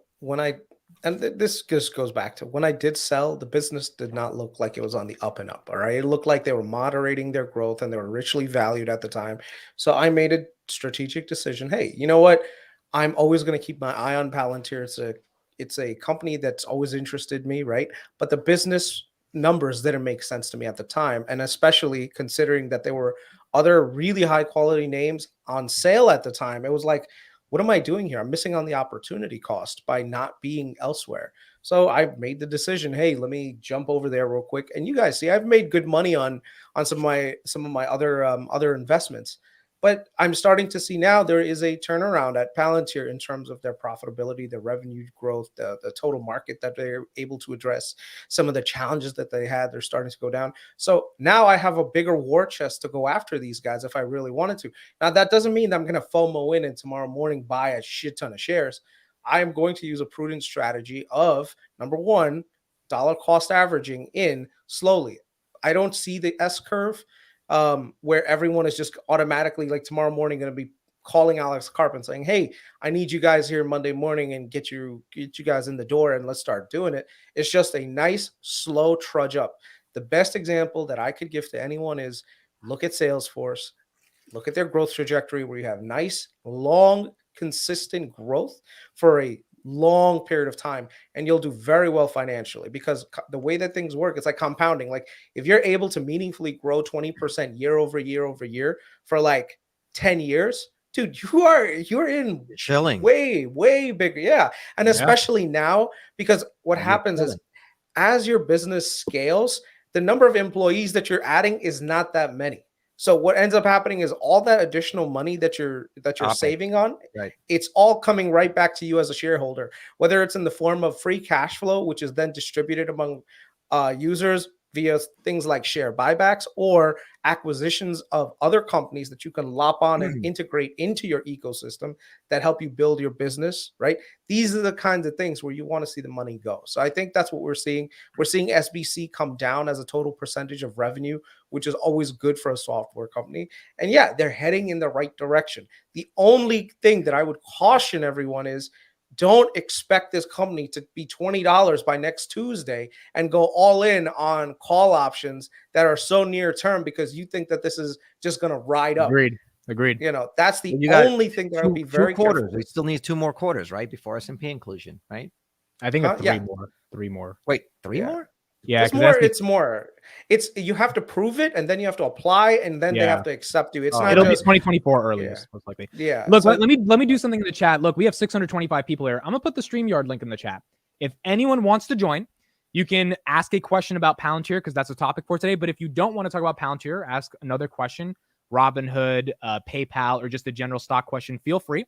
this just goes back to when I did sell, the business did not look like it was on the up and up. All right. It looked like they were moderating their growth and they were richly valued at the time. So I made a strategic decision. Hey, you know what? I'm always going to keep my eye on Palantir. It's a company that's always interested me. Right. But the business numbers didn't make sense to me at the time. And especially considering that there were other really high quality names on sale at the time, it was like, what am I doing here? I'm missing on the opportunity cost by not being elsewhere. So I made the decision, hey, let me jump over there real quick. And you guys see, I've made good money on some of my other investments. But I'm starting to see now there is a turnaround at Palantir in terms of their profitability, their revenue growth, the total market that they're able to address, some of the challenges that they had, they're starting to go down. So now I have a bigger war chest to go after these guys if I really wanted to. Now, that doesn't mean that I'm going to FOMO in and tomorrow morning buy a shit ton of shares. I am going to use a prudent strategy of, number one, dollar cost averaging in slowly. I don't see the S curve where everyone is just automatically, like, tomorrow morning going to be calling Alex Karp and saying, hey, I need you guys here Monday morning and get you guys in the door and let's start doing it. It's just a nice, slow trudge up. The best example that I could give to anyone is look at Salesforce, look at their growth trajectory where you have nice, long, consistent growth for a long period of time, and you'll do very well financially, because the way that things work, it's like compounding. Like if you're able to meaningfully grow 20% year over year for like 10 years, dude, you're in chilling way bigger. Yeah. And especially now, because what happens is as your business scales, the number of employees that you're adding is not that many. So what ends up happening is all that additional money that you're saving on, it's all coming right back to you as a shareholder, whether it's in the form of free cash flow, which is then distributed among users via things like share buybacks or acquisitions of other companies that you can lop on and integrate into your ecosystem that help you build your business, right? These are the kinds of things where you want to see the money go. So I think that's what we're seeing. We're seeing SBC come down as a total percentage of revenue, which is always good for a software company. And yeah, they're heading in the right direction. The only thing that I would caution everyone is, don't expect this company to be $20 by next Tuesday and go all in on call options that are so near term because you think that this is just going to ride up. Agreed. You know, that's the only thing that I would be very careful. We still need 2 more quarters, right? Before S&P inclusion, right? I think it's three more. Wait, 3 more? Yeah, it's more. It's you have to prove it, and then you have to apply, and then they have to accept you. It's not. It'll be 2024 earliest, most likely. Yeah. Look, let me do something in the chat. Look, we have 625 people here. I'm gonna put the StreamYard link in the chat. If anyone wants to join, you can ask a question about Palantir because that's a topic for today. But if you don't want to talk about Palantir, ask another question, Robinhood, PayPal, or just a general stock question. Feel free.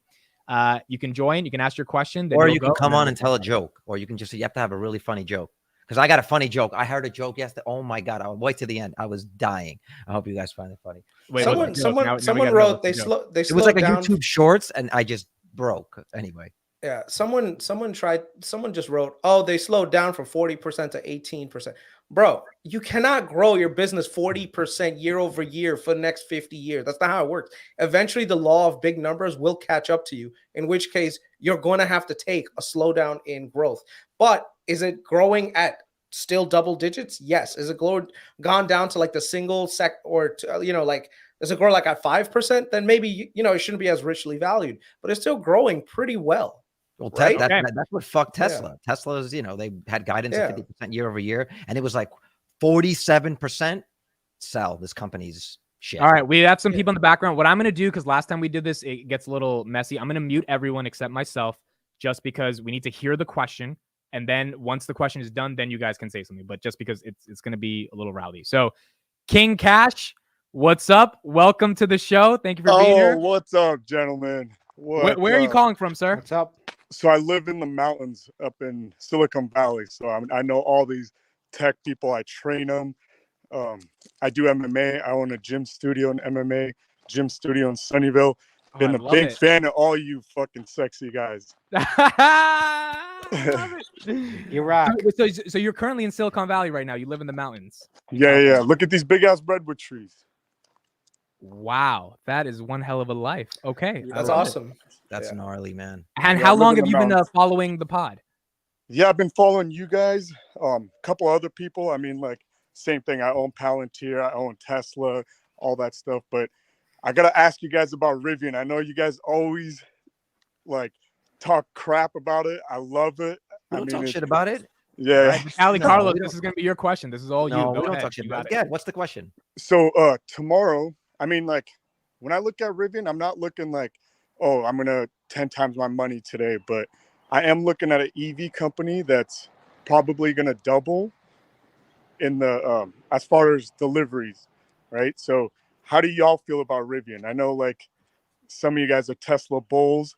You can join. You can ask your question, or you can come on and tell a joke, or you can just you have to have a really funny joke. Because I got a funny joke. I heard a joke yesterday. Oh my God. I'll wait to the end. I was dying. I hope you guys find it funny. Wait, someone wrote they slowed it was like a YouTube Shorts and I just broke. Anyway. Yeah. Someone just wrote, oh, they slowed down from 40% to 18%. Bro, you cannot grow your business 40% year over year for the next 50 years. That's not how it works. Eventually, the law of big numbers will catch up to you, in which case you're going to have to take a slowdown in growth. But is it growing at still double digits? Yes. Is it gone down to like the single sec or, like, does it grow like at 5%? Then maybe, it shouldn't be as richly valued, but it's still growing pretty well. Well, right? That's what fucked Tesla. Yeah. Tesla's, they had guidance of 50% year over year, and it was like 47% sell this company's shit. All right, we have some people in the background. What I'm going to do, because last time we did this, it gets a little messy. I'm going to mute everyone except myself, just because we need to hear the question, and then once the question is done, then you guys can say something. But just because it's going to be a little rowdy. So, King Cash, what's up? Welcome to the show. Thank you for being here. What's up, gentlemen? Where are you calling from, sir? What's up? So I live in the mountains up in Silicon Valley. So I know all these tech people. I train them. I do MMA. I own a gym studio in MMA, gym studio in Sunnyvale. Been a big fan of all you fucking sexy guys. You rock. So you're currently in Silicon Valley right now. You live in the mountains. Yeah. Look at these big ass redwood trees. Wow, that is one hell of a life. Okay, that's awesome. That's gnarly, man. And how long have you been following the pod? Yeah, I've been following you guys. Couple other people. I mean, like same thing. I own Palantir. I own Tesla. All that stuff. But I gotta ask you guys about Rivian. I know you guys always like talk crap about it. I love it. We don't talk shit about it. Yeah. Right, Ali Carlos, this is gonna be your question. This is all you. No, we don't talk shit about it. Yeah, what's the question? So tomorrow. I mean, like, when I look at Rivian, I'm not looking like, oh, I'm going to 10 times my money today. But I am looking at an EV company that's probably going to double in the as far as deliveries, right? So how do y'all feel about Rivian? I know, like, some of you guys are Tesla bulls,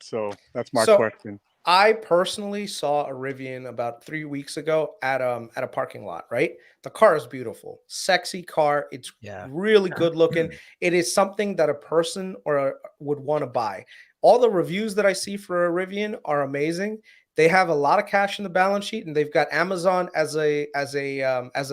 so that's my question. I personally saw a Rivian about 3 weeks ago at a parking lot, right? The car is beautiful, sexy car. It's really good looking. It is something that a person would want to buy. All the reviews that I see for a Rivian are amazing. They have a lot of cash in the balance sheet, and they've got Amazon as a what is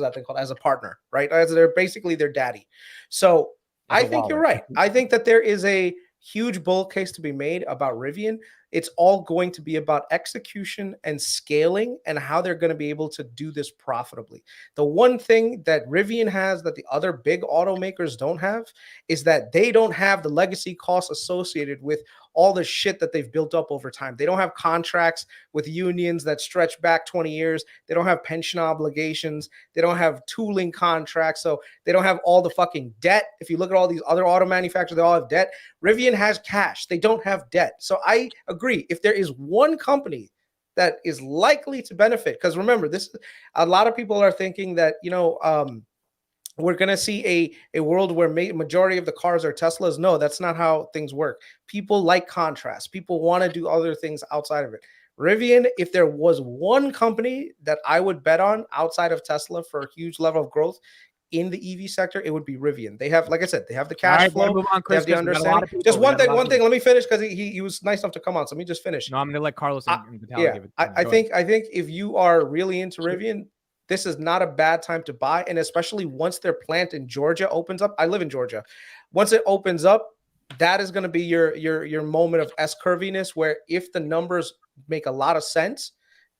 that thing called? As a partner, right? As they're basically their daddy. So I think you're right. I think that there is a huge bull case to be made about Rivian. It's all going to be about execution and scaling and how they're going to be able to do this profitably. The one thing that Rivian has that the other big automakers don't have is that they don't have the legacy costs associated with all the shit that they've built up over time. They don't have contracts with unions that stretch back 20 years. They don't have pension obligations. They don't have tooling contracts. So they don't have all the fucking debt. If you look at all these other auto manufacturers, they all have debt. Rivian has cash. They don't have debt. So I agree. If there is one company that is likely to benefit, because remember, a lot of people are thinking that, we're going to see a world where majority of the cars are Teslas. No, that's not how things work. People like contrast. People want to do other things outside of it. Rivian, if there was one company that I would bet on outside of Tesla for a huge level of growth in the EV sector, it would be Rivian. They have, like I said, they have the cash flow. Move on, Chris, they have the understanding. Just one thing. Let me finish because he was nice enough to come on. So let me just finish. No, I'm going to let Carlos and Vitaly yeah, give it. I think if you are really into Rivian, this is not a bad time to buy. And especially once their plant in Georgia opens up. I live in Georgia. Once it opens up, that is going to be your moment of S-curviness, where if the numbers make a lot of sense,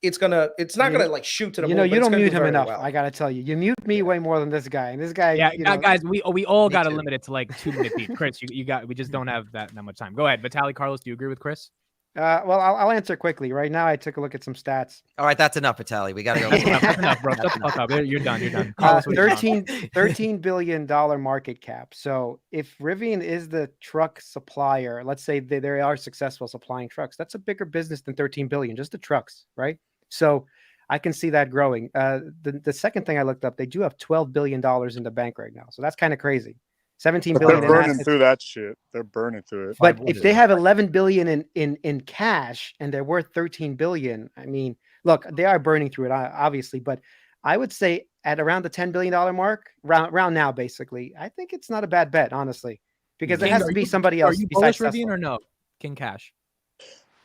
it's not gonna like shoot to the moon. You don't mute him enough. Well. I gotta tell you mute me way more than this guy. And this guy, guys, we all got to limit it to like 2 minutes each. Chris, we just don't have that much time. Go ahead, Vitaly, Carlos. Do you agree with Chris? Well, I'll answer quickly. Right now, I took a look at some stats. All right, that's enough, Vitaly. We got to go. That's enough, bro. Shut the fuck up. You're done. Carlos, $13 billion market cap. So if Rivian is the truck supplier, let's say they are successful supplying trucks, that's a bigger business than 13 billion, just the trucks, right? So I can see that growing. The second thing I looked up, they do have $12 billion in the bank right now. So that's kind of crazy. 17 billion. They're burning through that shit. They're burning through it. But if they have 11 billion in cash and they're worth 13 billion, I mean, look, they are burning through it, obviously. But I would say at around the $10 billion mark, round now, basically, I think it's not a bad bet, honestly, because King, it has to be somebody else. Are you bullish Rivian or no? King Cash.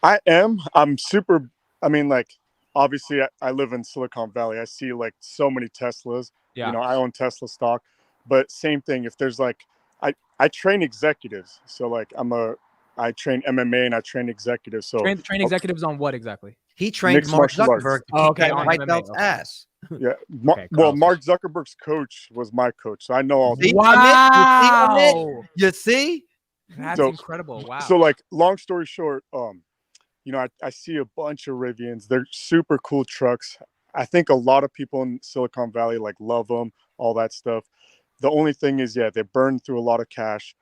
I am. I'm super. I mean, like, obviously, I live in Silicon Valley. I see like so many Teslas. Yeah. I own Tesla stock. But same thing, if there's like, I train executives. So like I train MMA and I train executives. So train executives on what exactly? He trained Mark Zuckerberg to kick that white belt's ass. Yeah. Mark Zuckerberg's coach was my coach. So I know all. Wow. You see? That's incredible. Wow. So like, long story short, I see a bunch of Rivians. They're super cool trucks. I think a lot of people in Silicon Valley like love them, all that stuff. The only thing is, they burn through a lot of cash.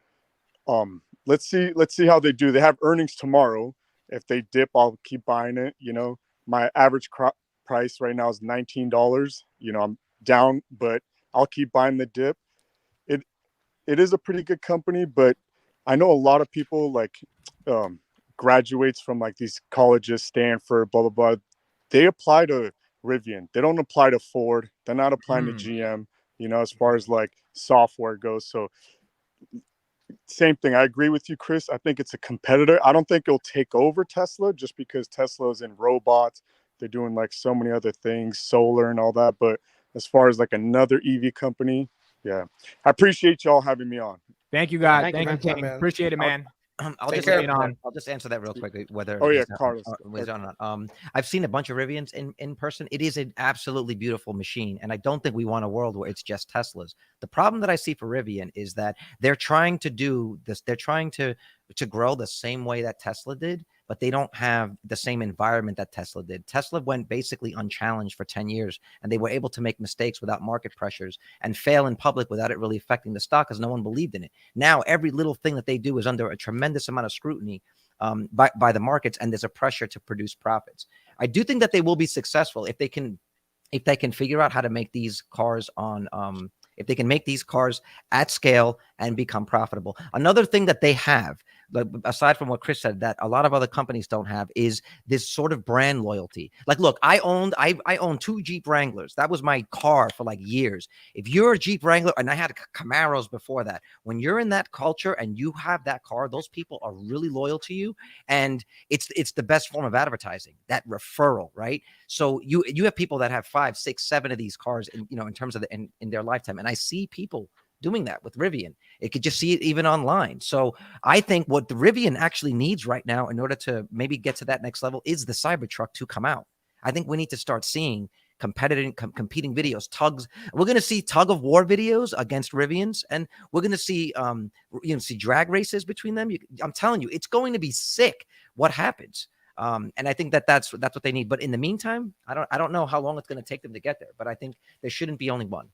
Let's see how they do. They have earnings tomorrow. If they dip, I'll keep buying it. My average price right now is $19. I'm down, but I'll keep buying the dip. It is a pretty good company, but I know a lot of people like graduates from like these colleges, Stanford, blah, blah, blah. They apply to Rivian. They don't apply to Ford. They're not applying to GM, as far as like software goes. So same thing. I agree with you, Chris. I think it's a competitor. I don't think it'll take over Tesla just because Tesla is in robots. They're doing like so many other things, solar and all that. But as far as like another EV company, I appreciate y'all having me on. Thank you, guys. Thank you, King. Appreciate it, man. I'll just answer that real quickly. Whether Carlos. I've seen a bunch of Rivians in person. It is an absolutely beautiful machine, and I don't think we want a world where it's just Teslas. The problem that I see for Rivian is that they're trying to do this. They're trying to grow the same way that Tesla did, but they don't have the same environment that Tesla did. Tesla went basically unchallenged for 10 years, and they were able to make mistakes without market pressures and fail in public without it really affecting the stock because no one believed in it. Now, every little thing that they do is under a tremendous amount of scrutiny by the markets, and there's a pressure to produce profits. I do think that they will be successful if they can figure out how to make these cars if they can make these cars at scale and become profitable. Another thing that they have, aside from what Chris said, that a lot of other companies don't have is this sort of brand loyalty. Like, look, I own 2 Jeep Wranglers. That was my car for like years. If you're a Jeep Wrangler, and I had Camaros before that, when you're in that culture and you have that car, those people are really loyal to you. And it's the best form of advertising, that referral, right? So you have people that have 5, 6, 7 of these cars in terms of in their lifetime. And I see people doing that with Rivian. It could just see it even online. So I think what the Rivian actually needs right now in order to maybe get to that next level is the Cybertruck to come out. I think we need to start seeing competing videos, tugs. We're going to see tug of war videos against Rivians, and we're going to see see drag races between them. I'm telling you, it's going to be sick what happens. And I think that's what they need. But in the meantime, I don't know how long it's going to take them to get there. But I think there shouldn't be only one.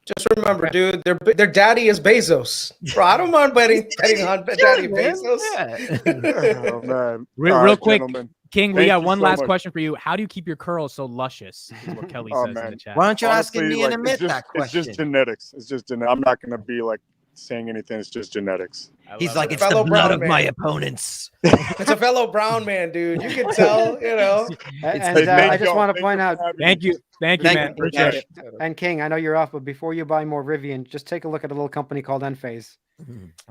Just remember, dude, their daddy is Bezos. Bro, I don't mind betting on daddy Bezos. Yeah. Oh, man. Real quick, gentlemen. King, we Thank got you one so last much. question for you. How do you keep your curls so luscious? Is what Kelly Oh, says in man. the chat. Why don't you ask Honestly, me and admit that It's question? just genetics. It's just I'm not gonna be like saying anything. It's just genetics. He's like, it. it's the Fellow blood brown of man. my opponents. It's a fellow brown man, dude. You can tell, you know. And Hey, I thank just y'all. want to Thank point you out, for having me. Thank you, Thank man. you. Appreciate it. and King, I know you're off, but before you buy more Rivian, just take a look at a little company called Enphase.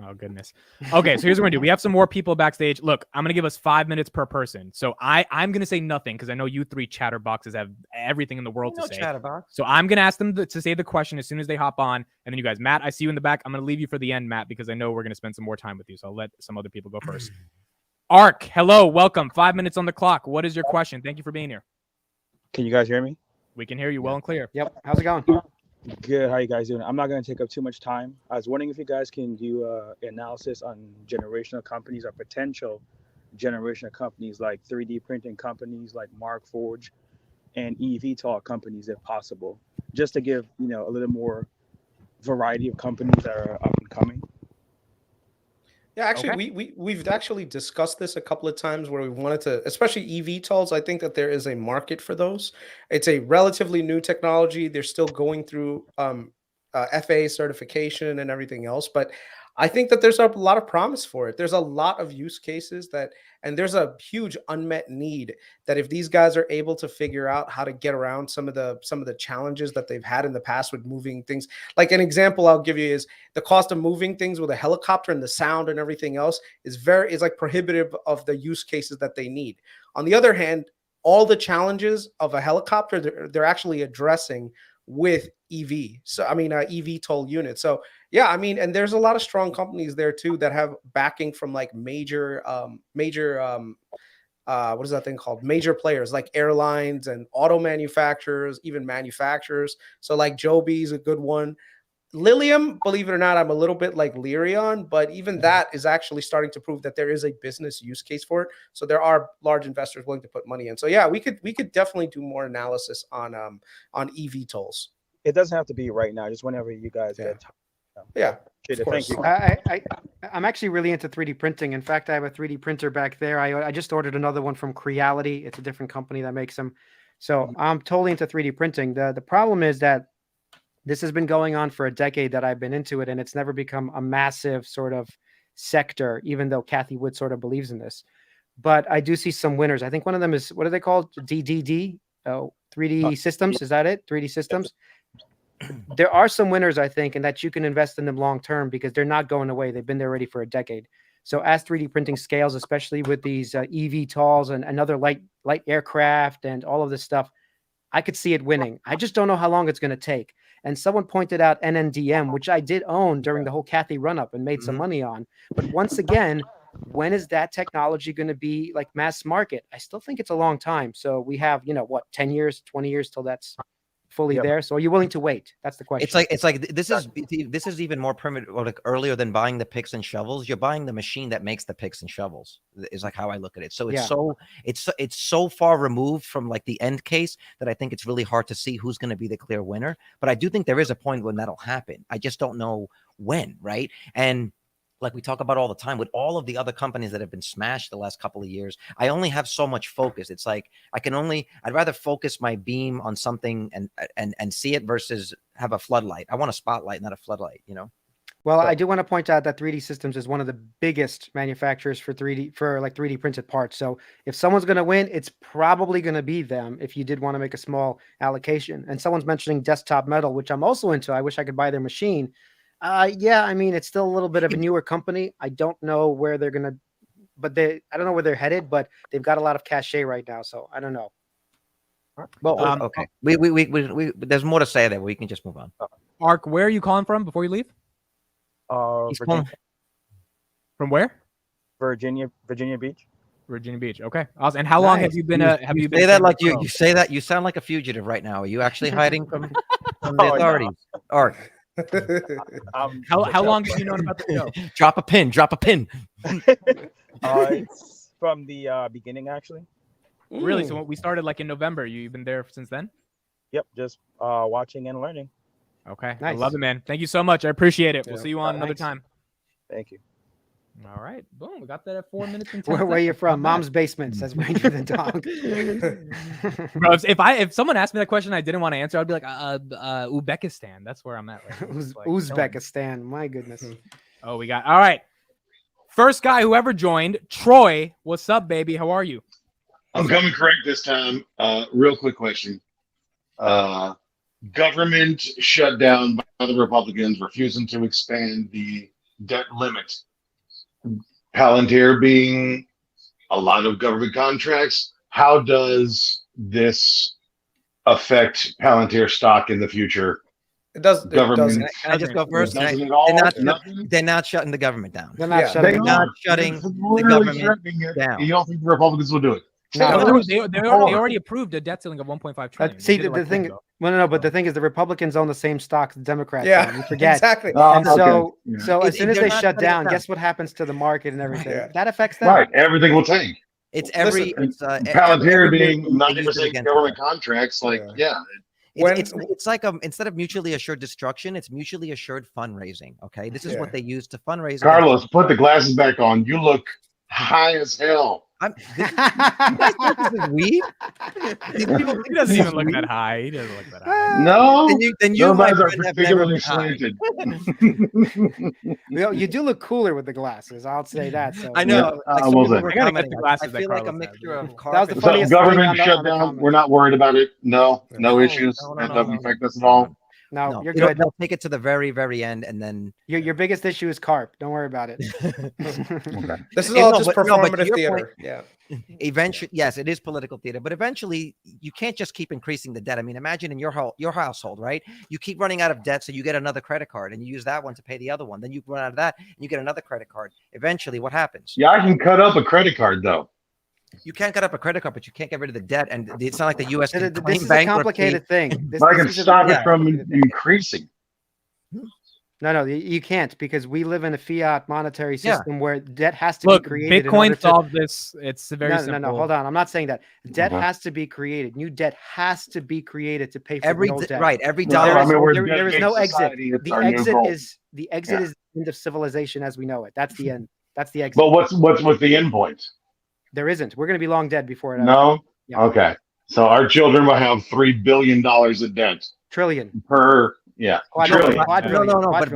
Oh goodness. Okay, so here's what we're gonna do. We have some more people backstage. Look, I'm gonna give us 5 minutes per person. So I'm gonna say nothing because I know you three chatterboxes have everything in the world to say. Chatterbox. So I'm gonna ask them to say the question as soon as they hop on, and then you guys, Matt, I see you in the back. I'm gonna leave you for the end, Matt, because I know we're gonna spend some more time with you. So I'll let some other people go first. Ark, hello, welcome. 5 minutes on the clock. What is your question? Thank you for being here. Can you guys hear me? We can hear you well and clear. Yep. How's it going? Good. How you guys doing? I'm not going to take up too much time. I was wondering if you guys can do analysis on generational companies or potential generational companies like 3D printing companies like Mark Forge and eVTOL companies, if possible, just to give a little more variety of companies that are up and coming. Yeah, actually, we've actually discussed this a couple of times where we wanted to, especially eVTOLs. I think that there is a market for those. It's a relatively new technology. They're still going through FAA certification and everything else, but I think that there's a lot of promise for it. There's a lot of use cases and there's a huge unmet need that if these guys are able to figure out how to get around some of the challenges that they've had in the past with moving things. Like an example I'll give you is the cost of moving things with a helicopter and the sound and everything else is like prohibitive of the use cases that they need. On the other hand, all the challenges of a helicopter, they're actually addressing with eVTOL units. So yeah, I mean, and there's a lot of strong companies there too that have backing from like major what is that thing called? Major players like airlines and auto manufacturers, even manufacturers. So like Joby is a good one. Lilium, believe it or not, I'm a little bit like leery on, but even that is actually starting to prove that there is a business use case for it. So there are large investors willing to put money in. So yeah, we could definitely do more analysis on eVTOLs. It doesn't have to be right now, just whenever you guys get time. Yeah. Thank you. I'm actually really into 3D printing. In fact, I have a 3D printer back there. I just ordered another one from Creality. It's a different company that makes them. So I'm totally into 3D printing. The problem is that this has been going on for a decade that I've been into it, and it's never become a massive sort of sector, even though Kathy Wood sort of believes in this. But I do see some winners. I think one of them is, what are they called? DDD? Oh, 3D Systems. Is that it? 3D Systems? There are some winners, I think, and that you can invest in them long term because they're not going away. They've been there already for a decade. So as 3D printing scales, especially with these eVTOLs and other light aircraft and all of this stuff, I could see it winning. I just don't know how long it's going to take. And someone pointed out NNDM, which I did own during the whole Kathy run-up and made some money on. But once again, when is that technology going to be like mass market? I still think it's a long time. So we have, 10 years, 20 years till that's fully there. So are you willing to wait? That's the question. It's like this is even more primitive or like earlier than buying the picks and shovels. You're buying the machine that makes the picks and shovels is like how I look at it. So it's so far removed from like the end case that I think it's really hard to see who's going to be the clear winner. But I do think there is a point when that'll happen. I just don't know when, right? And like we talk about all the time with all of the other companies that have been smashed the last couple of years, I only have so much focus. It's like I'd rather focus my beam on something and see it versus have a floodlight. I want a spotlight, not a floodlight, Well, I do want to point out that 3D Systems is one of the biggest manufacturers for 3D printed parts. So if someone's going to win, it's probably going to be them if you did want to make a small allocation. And someone's mentioning Desktop Metal, which I'm also into. I wish I could buy their machine. Yeah, I mean, it's still a little bit of a newer company. I don't know where they're going to, I don't know where they're headed, but they've got a lot of cachet right now. So I don't know. Well, okay. We there's more to say there. We can just move on. Ark, where are you calling from before you leave? Virginia. From where? Virginia Beach. Virginia Beach. Okay. Awesome. And how long have you been? Have you been? Say that like you say that you sound like a fugitive right now. Are you actually hiding from the authorities? Or how long have you known about the show? Drop a pin. Drop a pin. It's from the beginning, actually. Really? So we started like in November. You've been there since then? Yep. Just watching and learning. Okay. Nice. I love it, man. Thank you so much. I appreciate it. Yeah. We'll see you on another time. Thank you. All right. Boom. We got that at 4 minutes and 10 Where you seconds. from? Mom's basement says Ranger the dog. Bro, if someone asked me that question I didn't want to answer, I'd be like, Uzbekistan. That's where I'm at right now. Just, like, Uzbekistan. My goodness. Oh, we got all right. First guy who ever joined, Troy. What's up, baby? How are you? I'm coming correct this time. Real quick question. Government shutdown by the Republicans, refusing to expand the debt limit. Palantir being a lot of government contracts. How does this affect Palantir stock in the future? It does. Can I just go first? Nothing at all? They're not shutting the government down. They're not Yeah. shutting They it They're down. not shutting It's the literally government threatening it. down. You don't think the Republicans will do it? No. They already approved a debt ceiling of 1.5 trillion. See, They did it the like thing, months ago. no, but the thing is, the Republicans own the same stock the Democrats Yeah, own. You forget. exactly. And Okay. so, Yeah. so as soon as They're they not shut shutting it down, down. guess what happens to the market and everything? Yeah. That affects them. Right, everything will tank. It's Listen, Palantir every being move they use it 90% against government them. contracts, like, Yeah. yeah. It's like instead of mutually assured destruction, it's mutually assured fundraising. Okay, this is Yeah. what they use to fundraise. Carlos, put the glasses back on. You look high as hell. You guys think this is weed? He doesn't even look that high. He doesn't look that high. No, Then you those my eyes are friend, have never particularly been high. slanted. You do look cooler with the glasses. I'll say that. So I know. Yeah, like some well people then. were I gotta get commenting, the glasses I that feel like a Carlos has. mixture of That was carpet. the So funniest thing government on the shutdown, comment. we're not worried about it. No No, issues. no, That no, doesn't no. affect us at all. No, No, you're they'll- good. They'll take it to the very, very end, and then Your biggest issue is carp. Don't worry about it. This is Yeah, all no, just but- no, but to performative your theater. Yeah. eventually, yes, it is political theater, but eventually you can't just keep increasing the debt. I mean, imagine in your household, right? You keep running out of debt, so you get another credit card, and you use that one to pay the other one. Then you run out of that, and you get another credit card. Eventually, what happens? Yeah, I can cut up a credit card though. You can't cut up a credit card, but you can't get rid of the debt, and it's not like the U.S. can This claim is a bankruptcy. complicated thing. This, But I can this is a stop very it from complicated thing. increasing. No, you can't because we live in a fiat monetary Yeah. system where debt has to Look, be created. in order Bitcoin to- solved this. It's very simple. No. Hold on. I'm not saying that. Debt Okay. has to be created. New debt has to be created to pay for Every the old debt. right, every No, dollar. I mean, we're There is debt-based no exit. society. It's The our new exit goal. is the exit Yeah. is the end of civilization as we know it. That's the end. That's the exit. But what's the end point? There isn't. We're going to be long dead before it. No. Yeah. Okay. So our children will have $3 billion of debt Trillion. per. Yeah. Trillion. No, but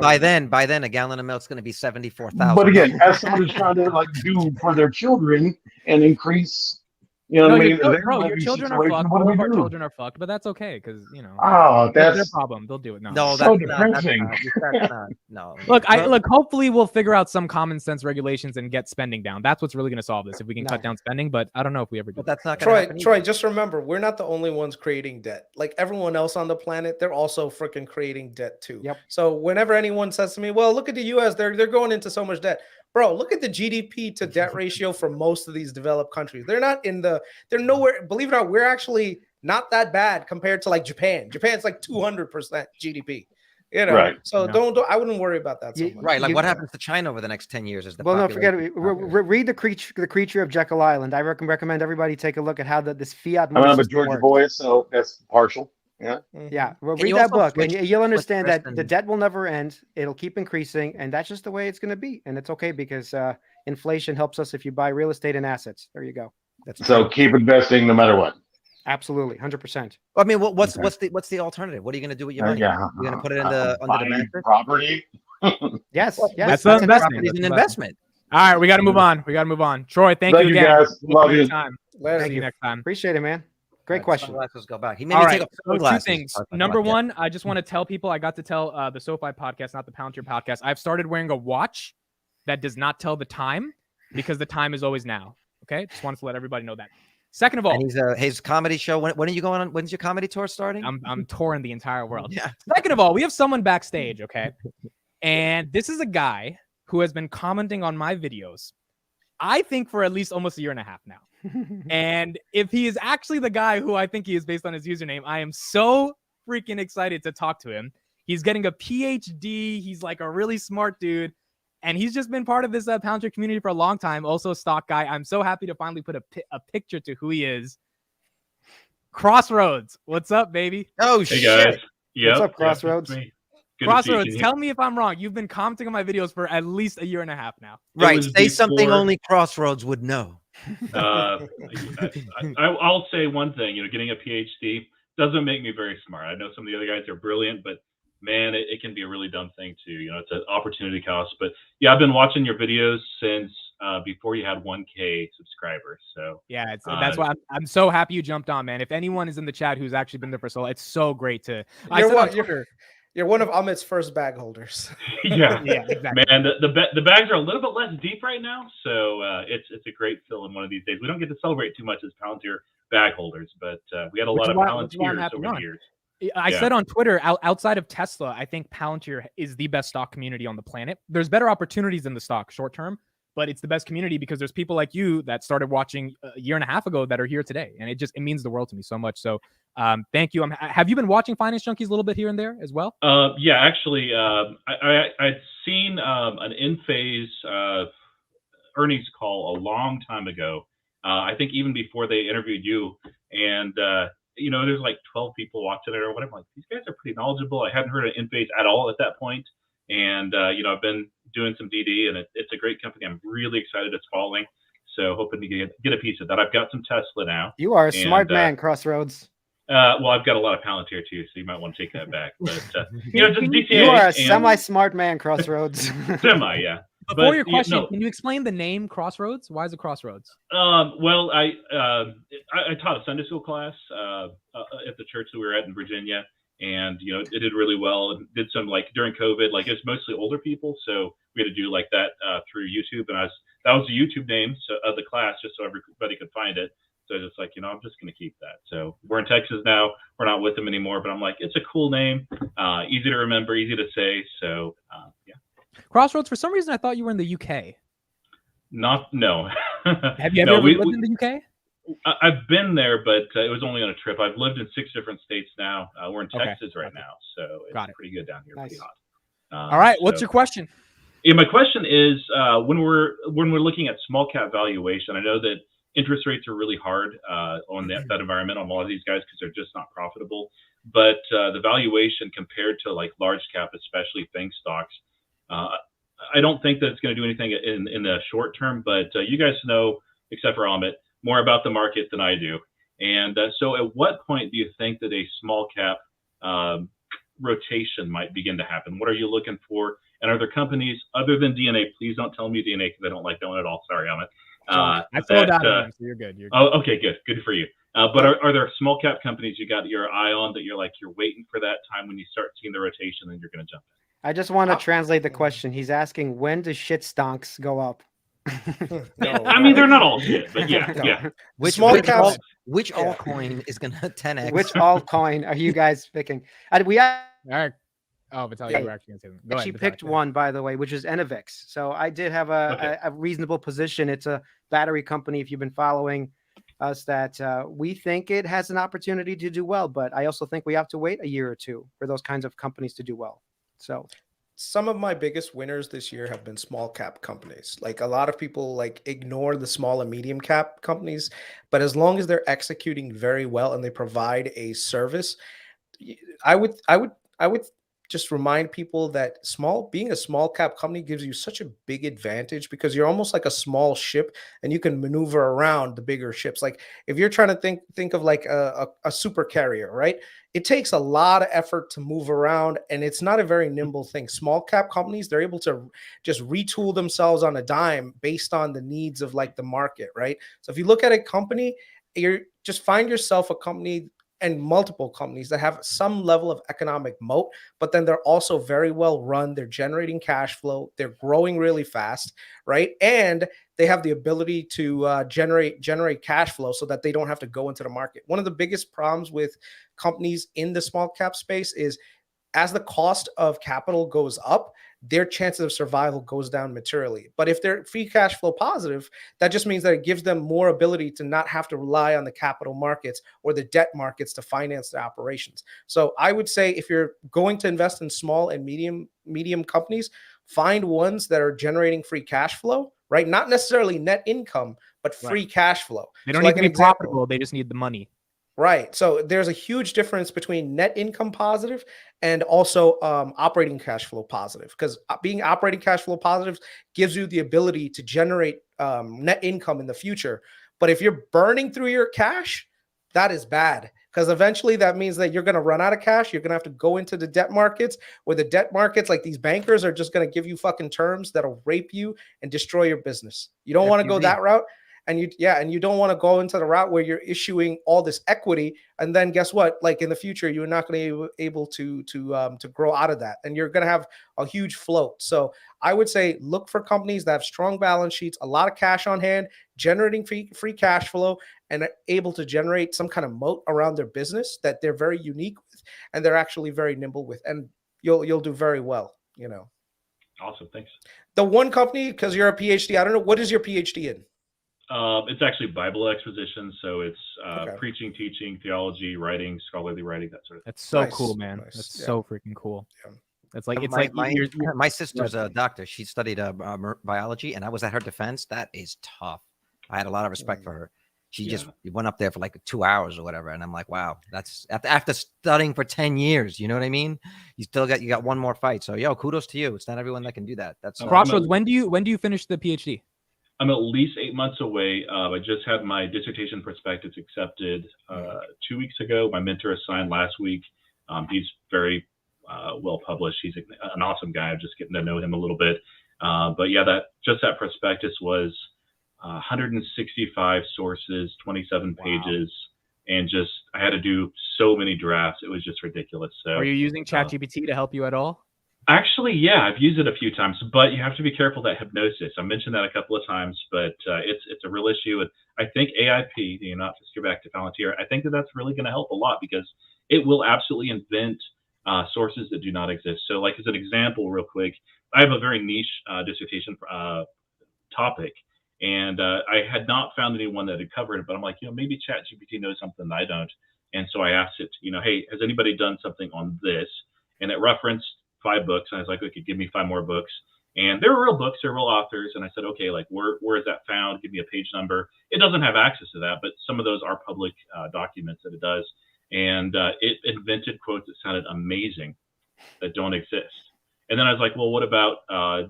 by Quadrillion. then, a gallon of milk is going to be 74,000. But again, as somebody's trying to like do for their children and increase, you know No, what I mean? your children are fucked. All of our children are fucked, but that's okay because Oh, that's their that's problem. They'll do it. no, so that's depressing. no. Look. Hopefully, we'll figure out some common sense regulations and get spending down. That's what's really going to solve this. If we can No. cut down spending, but I don't know if we ever do. But that's not going to happen. Troy, just remember, we're not the only ones creating debt. Like everyone else on the planet, they're also freaking creating debt too. Yep. So whenever anyone says to me, "Well, look at the U.S., they're going into so much debt," bro, look at the GDP to debt ratio for most of these developed countries. They're nowhere. Believe it or not, we're actually not that bad compared to like Japan. Japan's like 200% GDP. Right. So don't I wouldn't worry about that so much. Right, like what happens to China over the next 10 years? Is the Well, no, forget population- it. Read the creature of Jekyll Island. I recommend everybody take a look at how this fiat I'm money a system Georgia works. boy, so that's partial. Yeah. Yeah, well, Can read you that also book, and switch- you'll understand that Kristen? the debt will never end. It'll keep increasing, and that's just the way it's going to be. And it's okay because inflation helps us if you buy real estate and assets. There you go. That's So keep investing no matter what. Absolutely, 100%. I mean, what's Okay. what's the alternative? What are you going to do with your money? Yeah. You're going to put it under the Buying mattress? property. Yes, yes. That's that's an an investment. It's an investment. All right, we got to move on. Troy, thank you Thank you, again. guys. Love you. Time. Later. See you next time. Appreciate it, man. Great question. Sunglasses go back. He made All me right, take off so two sunglasses. things. Sorry about Number that. one, I just want to tell people, I got to tell the SoFi podcast, not the Palantir podcast. I've started wearing a watch that does not tell the time because the time is always now. Okay, just wanted to let everybody know that. Second of all, and he's his comedy show. When are you going on? When's your comedy tour starting? I'm touring the entire world. Yeah. Second of all, we have someone backstage, okay? And this is a guy who has been commenting on my videos, I think, for at least almost a year and a half now. And if he is actually the guy who I think he is based on his username, I am so freaking excited to talk to him. He's getting a PhD. He's like a really smart dude. And he's just been part of this Palantir community for a long time. Also a stock guy. I'm so happy to finally put a picture to who he is. Crossroads. What's up, baby? Oh, hey guys. Yep. What's up, Crossroads? Yep, Crossroads, tell me if I'm wrong. You've been commenting on my videos for at least a year and a half now. Right. Say something only Crossroads would know. I'll say one thing. Getting a PhD doesn't make me very smart. I know some of the other guys are brilliant, but man, it can be a really dumb thing too. It's an opportunity cost. But yeah, I've been watching your videos since before you had 1K subscribers. So yeah, that's why I'm so happy you jumped on, man. If anyone is in the chat who's actually been there for so long, it's so great to. You're one of Amit's first bag holders. yeah, exactly. Man, the bags are a little bit less deep right now, so it's a great fill in one of these days. We don't get to celebrate too much as Palantir bag holders, but we had a lot of Palantirs over the years. I said on Twitter, outside of Tesla, I think Palantir is the best stock community on the planet. There's better opportunities in the stock short term, but it's the best community because there's people like you that started watching a year and a half ago that are here today. And it means the world to me so much. So thank you. Have you been watching Finance Junkies a little bit here and there as well? Yeah, actually, I'd seen an in-phase earnings call a long time ago. I think even before they interviewed you. And, there's like 12 people watching it or whatever. I'm like, these guys are pretty knowledgeable. I hadn't heard of in-phase at all at that point. And, I've been doing some DD, and it's a great company. I'm really excited it's falling. So hoping to get a piece of that. I've got some Tesla now. You are a smart man, Crossroads. Well, I've got a lot of Palantir too, so you might want to take that back. But just DCA. You are a semi-smart man, Crossroads. Semi, yeah. Before your question, can you explain the name Crossroads? Why is it Crossroads? Well, I taught a Sunday school class at the church that we were at in Virginia, and it did really well. And did some during COVID, it was mostly older people, so we had to do that through YouTube. And that was the YouTube name of the class, just so everybody could find it. So I was just I'm just going to keep that. So we're in Texas now. We're not with them anymore, but I'm like, it's a cool name, easy to remember, easy to say. So yeah. Crossroads. For some reason, I thought you were in the UK. No. Have you ever lived in the UK? I've been there, but it was only on a trip. I've lived in 6 different states now. We're in Texas right now, so it's pretty good down here. Nice. Pretty hot. All right, what's your question? Yeah, my question is when we're looking at small cap valuation. I know that interest rates are really hard on that environment on a lot of these guys because they're just not profitable. But the valuation compared to large cap, especially FANG stocks, I don't think that it's going to do anything in the short term. But you guys know, except for Amit, more about the market than I do. And so at what point do you think that a small cap rotation might begin to happen? What are you looking for? And are there companies other than DNA? Please don't tell me DNA because I don't like that one at all. Sorry, Amit. I sold out of them, so you're good. Oh, okay, good for you. But are there small cap companies you got your eye on that you're waiting for that time when you start seeing the rotation and you're going to jump in? I just want to translate the question. He's asking, when do shit stonks go up? No, I mean, they're not all shit, but yeah. Which altcoin is going to 10x? Which altcoin are you guys picking? All right. Oh, Vitaly, you were actually going to say them. She picked one, by the way, which is Enovix. So I did have a reasonable position. It's a battery company, if you've been following us, that we think it has an opportunity to do well. But I also think we have to wait a year or two for those kinds of companies to do well. So some of my biggest winners this year have been small cap companies. A lot of people ignore the small and medium cap companies, but as long as they're executing very well and they provide a service, I would just remind people that being a small cap company gives you such a big advantage because you're almost like a small ship and you can maneuver around the bigger ships. If you're trying to think of a super carrier, right? It takes a lot of effort to move around and it's not a very nimble thing. Small cap companies, they're able to just retool themselves on a dime based on the needs of the market, right? So if you look at a company, you're just find yourself a company and multiple companies that have some level of economic moat, but then they're also very well run. They're generating cash flow. They're growing really fast, right? And they have the ability to generate cash flow so that they don't have to go into the market. One of the biggest problems with companies in the small cap space is as the cost of capital goes up, their chances of survival goes down materially. But if they're free cash flow positive, that just means that it gives them more ability to not have to rely on the capital markets or the debt markets to finance their operations. So I would say if you're going to invest in small and medium companies, find ones that are generating free cash flow, right? Not necessarily net income, but free cash flow. They don't need to be profitable. They just need the money. Right. So there's a huge difference between net income positive and also operating cash flow positive, because being operating cash flow positive gives you the ability to generate net income in the future. But if you're burning through your cash, that is bad, because eventually that means that you're going to run out of cash. You're going to have to go into the debt markets, where the debt markets, like these bankers, are just going to give you fucking terms that'll rape you and destroy your business. You don't want to go that route. And you don't want to go into the route where you're issuing all this equity, and then guess what? Like in the future, you're not going to be able to grow out of that, and you're going to have a huge float. So I would say look for companies that have strong balance sheets, a lot of cash on hand, generating free cash flow, and are able to generate some kind of moat around their business that they're very unique with, and they're actually very nimble with, and you'll do very well. You know. Awesome, thanks. The one company, because you're a PhD, I don't know, what is your PhD in? It's actually Bible exposition, so it's preaching, teaching, theology, writing, scholarly writing, that sort of thing. That's so cool, man. That's so freaking cool. It's like my sister's a doctor. She studied biology, and I was at her defense. That is tough. I had a lot of respect for her. She just went up there for like 2 hours or whatever, and I'm like, wow, that's after studying for 10 years. You know what I mean? You got one more fight. So kudos to you. It's not everyone that can do that. That's Crossroads. When do you finish the PhD? I'm at least 8 months away. I just had my dissertation prospectus accepted 2 weeks ago. My mentor assigned last week. He's very well published. He's an awesome guy. I'm just getting to know him a little bit. But yeah, that prospectus was 165 sources, 27 pages, and I had to do so many drafts. It was just ridiculous. So, are you using ChatGPT to help you at all? Actually, yeah, I've used it a few times, but you have to be careful that hypnosis. I mentioned that a couple of times, but it's a real issue. And I think AIP, not just go back to Palantir, I think that's really going to help a lot, because it will absolutely invent sources that do not exist. So, like as an example, real quick, I have a very niche dissertation topic, and I had not found anyone that had covered it, but I'm like, maybe ChatGPT knows something that I don't. And so I asked it, hey, has anybody done something on this? And it referenced 5 books, and I was like, okay, give me 5 more books. And they're real books, they're real authors. And I said, okay, like where is that found? Give me a page number. It doesn't have access to that, but some of those are public documents that it does. And it invented quotes that sounded amazing that don't exist. And then I was like, well, what about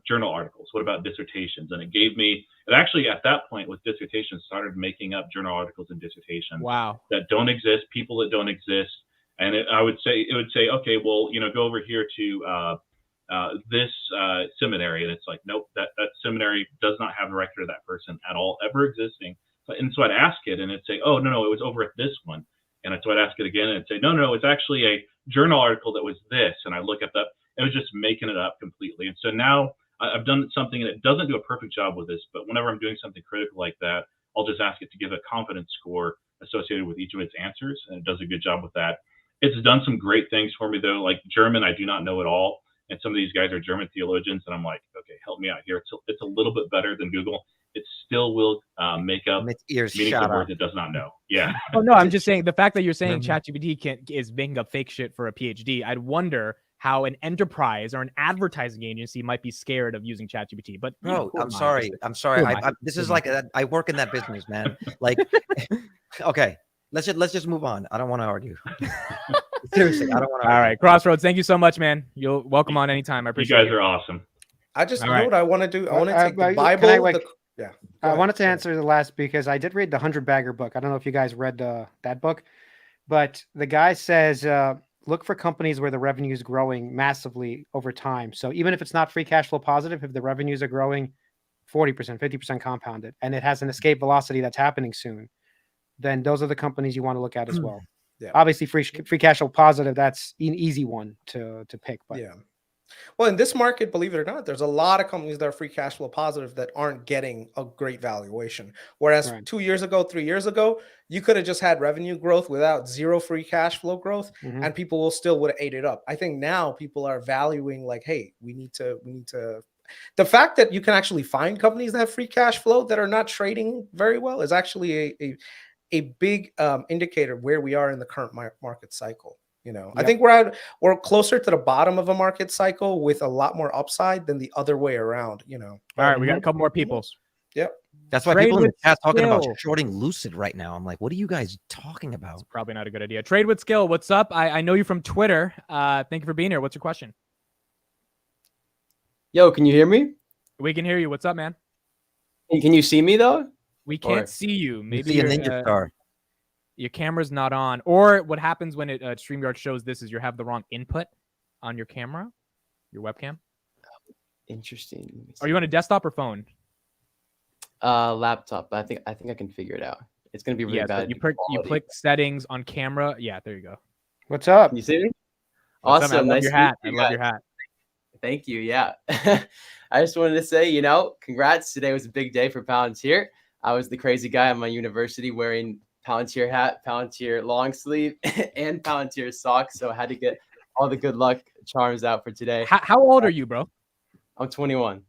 journal articles? What about dissertations? And it actually at that point with dissertations started making up journal articles and dissertations that don't exist, people that don't exist. And it would say, okay, well, go over here to this seminary. And it's like, nope, that seminary does not have a record of that person at all ever existing. And so I'd ask it, and it'd say, oh, no, it was over at this one. And so I'd ask it again, and it'd say, no, it's actually a journal article that was this. And I look at that, it was just making it up completely. And so now I've done something, and it doesn't do a perfect job with this, but whenever I'm doing something critical like that, I'll just ask it to give a confidence score associated with each of its answers, and it does a good job with that. It's done some great things for me, though. Like German, I do not know at all. And some of these guys are German theologians, and I'm like, okay, help me out here. It's a little bit better than Google. It still will make up meaningful words it does not know. Yeah. Oh, no, I'm just saying the fact that you're saying ChatGPT is making up fake shit for a PhD, I'd wonder how an enterprise or an advertising agency might be scared of using ChatGPT. But no, I'm sorry. This is like I work in that business, man. Like, okay. Let's just move on. I don't want to argue. Seriously, I don't want to. All right, Crossroads. Thank you so much, man. You're welcome on anytime. I appreciate it. You guys are awesome. I just know what I want to do. I want to take the Bible. I wanted to answer the last because I did read the 100-Bagger book. I don't know if you guys read that book, but the guy says look for companies where the revenue is growing massively over time. So even if it's not free cash flow positive, if the revenues are growing 40%, 50% compounded, and it has an escape velocity that's happening soon, then those are the companies you want to look at as well. Yeah. Obviously, free cash flow positive, that's an easy one to pick. But Well, in this market, believe it or not, there's a lot of companies that are free cash flow positive that aren't getting a great valuation. Whereas Right. 2 years ago, 3 years ago, you could have just had revenue growth without zero free cash flow growth, and people will still would have ate it up. I think now people are valuing like, hey, we need to. The fact that you can actually find companies that have free cash flow that are not trading very well is actually a big indicator of where we are in the current market cycle. You know, I think we're closer to the bottom of a market cycle with a lot more upside than the other way around. You know. All right, we got a couple more people. Yep. That's why Trade people in the with chat talking about skill. shorting Lucid right now. I'm like, what are you guys talking about? It's probably not a good idea. Trade with skill. What's up? I know you from Twitter. Thank you for being here. What's your question? Yo, can you hear me? We can hear you. What's up, man? Can you see me though? We can't see you. Maybe see a ninja star. Your camera's not on. Or what happens when StreamYard shows this is you have the wrong input on your camera, your webcam. Interesting. Are you on a desktop or phone? Laptop. I think I can figure it out. It's gonna be really bad. So you click settings on camera. Yeah, there you go. What's up? Can you see me? What's up, man? Awesome. I love Nice your to meet hat. I you love guys. your hat. Thank you. Yeah. I just wanted to say, congrats. Today was a big day for Palantir. I was the crazy guy at my university wearing Palantir hat, Palantir long sleeve, and Palantir socks. So I had to get all the good luck charms out for today. How old are you, bro? I'm 21.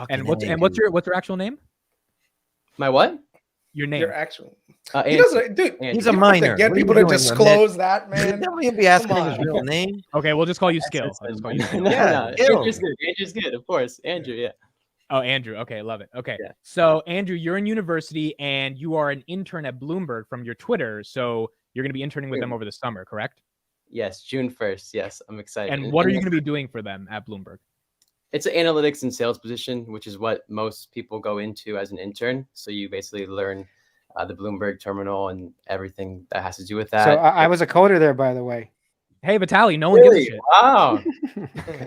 And what's your actual name? My what? Your name. Your actual. He Andrew. doesn't, dude. He's a minor. Get What are you people to doing, disclose that, man. Nobody be asking Come him his on. real name. Okay, we'll just call you Skill. I'll just call you Skill. No. Skill. Andrew's good. Andrew's good, of course. Andrew, yeah. Oh, Andrew. Okay, love it. Okay. Yeah. So, Andrew, you're in university and you are an intern at Bloomberg from your Twitter. So, you're going to be interning with them over the summer, correct? Yes, June 1st. Yes, I'm excited. And what are you going to be doing for them at Bloomberg? It's an analytics and sales position, which is what most people go into as an intern. So you basically learn the Bloomberg terminal and everything that has to do with that. So I was a coder there, by the way. Hey, Vitaly, no one gives a shit. Wow.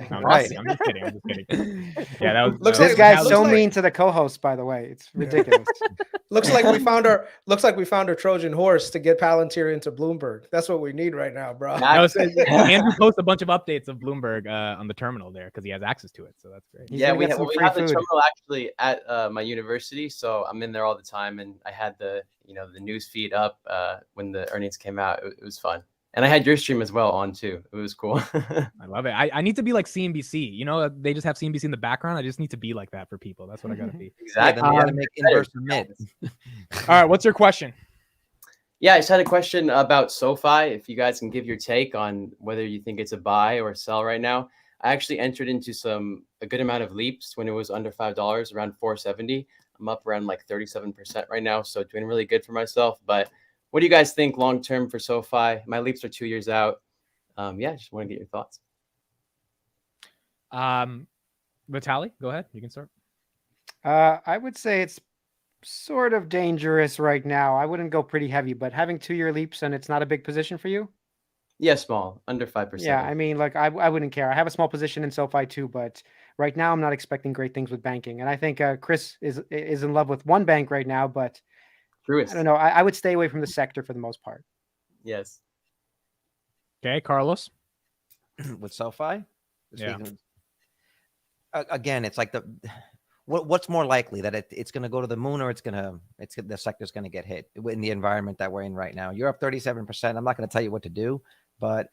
No, I'm just kidding. Yeah, that was. Looks This like- guy's looks so like- mean to the co-host, by the way. It's ridiculous. Looks like we found our Trojan horse to get Palantir into Bloomberg. That's what we need right now, bro. Andrew posts a bunch of updates of Bloomberg on the terminal there because he has access to it. So that's great. He's Yeah, gonna we get some free have the food. terminal actually at my university, so I'm in there all the time, and I had the news feed up when the earnings came out. It was fun, and I had your stream as well on too. It was cool. I love it. I need to be like CNBC. You know, they just have CNBC in the background. I just need to be like that for people. That's what I gotta be. Exactly. Yeah, then we gotta make inverse submit. All right, what's your question? Yeah, I just had a question about SoFi. If you guys can give your take on whether you think it's a buy or a sell right now. I actually entered into a good amount of leaps when it was under $5, around 470. I'm up around like 37% right now, so doing really good for myself. But what do you guys think long term for SoFi? My leaps are 2 years out. Just want to get your thoughts. Vitaly, go ahead. You can start. I would say it's sort of dangerous right now. I wouldn't go pretty heavy, but having 2-year leaps and it's not a big position for you. Yeah, small, under 5%. Yeah, I mean, like I wouldn't care. I have a small position in SoFi too, but right now I'm not expecting great things with banking. And I think Chris is in love with one bank right now, but Truist. I don't know. I would stay away from the sector for the most part. Yes. Okay, Carlos. With SoFi? Yeah. Again, it's like what's more likely that it's going to go to the moon or the sector's going to get hit in the environment that we're in right now. You're up 37%. I'm not going to tell you what to do, but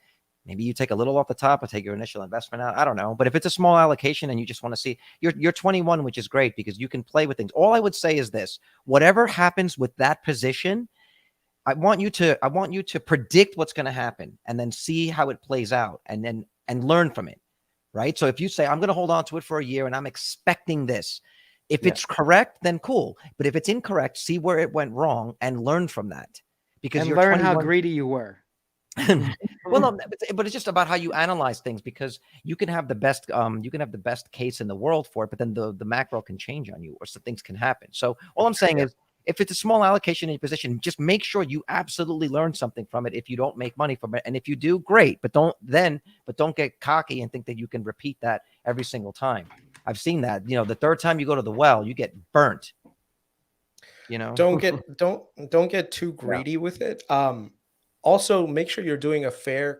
maybe you take a little off the top or take your initial investment out. I don't know. But if it's a small allocation and you just want to see, you're 21, which is great because you can play with things. All I would say is this: whatever happens with that position, I want you to predict what's going to happen and then see how it plays out and learn from it. Right. So if you say, I'm going to hold on to it for a year and I'm expecting this, if it's correct, then cool. But if it's incorrect, see where it went wrong and learn from that. Because And you're learn how 21. greedy you were. Well, no, but it's just about how you analyze things because you can have the best case in the world for it, but then the macro can change on you or some things can happen. So all I'm saying is if it's a small allocation in your position, just make sure you absolutely learn something from it if you don't make money from it. And if you do, great, but don't get cocky and think that you can repeat that every single time. I've seen that. The third time you go to the well, you get burnt. Don't get too greedy with it. Also, make sure you're doing a fair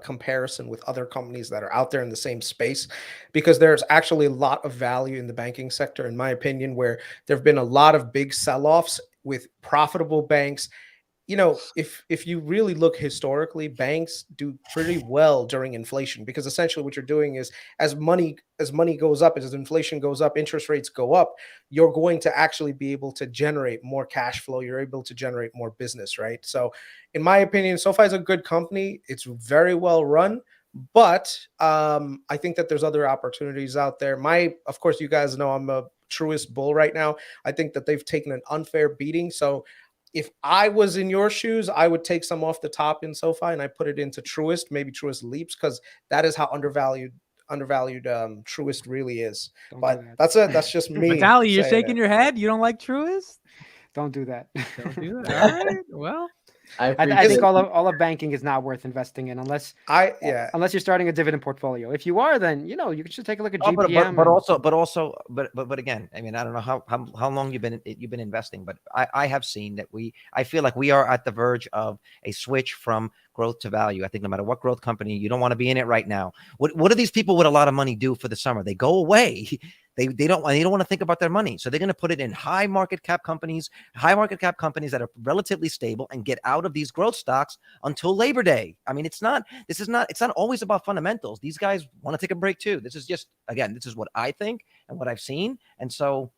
comparison with other companies that are out there in the same space, because there's actually a lot of value in the banking sector, in my opinion, where there have been a lot of big sell-offs with profitable banks. You know, if you really look historically, banks do pretty well during inflation, because essentially what you're doing is as money goes up, as inflation goes up, interest rates go up, you're going to actually be able to generate more cash flow. You're able to generate more business, right? So in my opinion, SoFi is a good company. It's very well run, but I think that there's other opportunities out there. Of course, you guys know I'm a Truist bull right now. I think that they've taken an unfair beating. So if I was in your shoes, I would take some off the top in SoFi and I put it into Truist, maybe Truist Leaps, because that is how undervalued Truist really is. But that's just me. Vitaly, you're shaking your head. You don't like Truist? Don't do that. Don't do that. All right. Well, I think all of banking is not worth investing in unless you're starting a dividend portfolio. If you are, then you should take a look at GPM. But again, I mean, I don't know how long you've been investing, but I have seen that I feel like we are at the verge of a switch from growth to value. I think no matter what growth company, you don't want to be in it right now. What do these people with a lot of money do for the summer? They go away. They don't want to think about their money. So they're going to put it in high market cap companies that are relatively stable, and get out of these growth stocks until Labor Day. I mean, it's not always about fundamentals. These guys want to take a break too. This is what I think and what I've seen. And so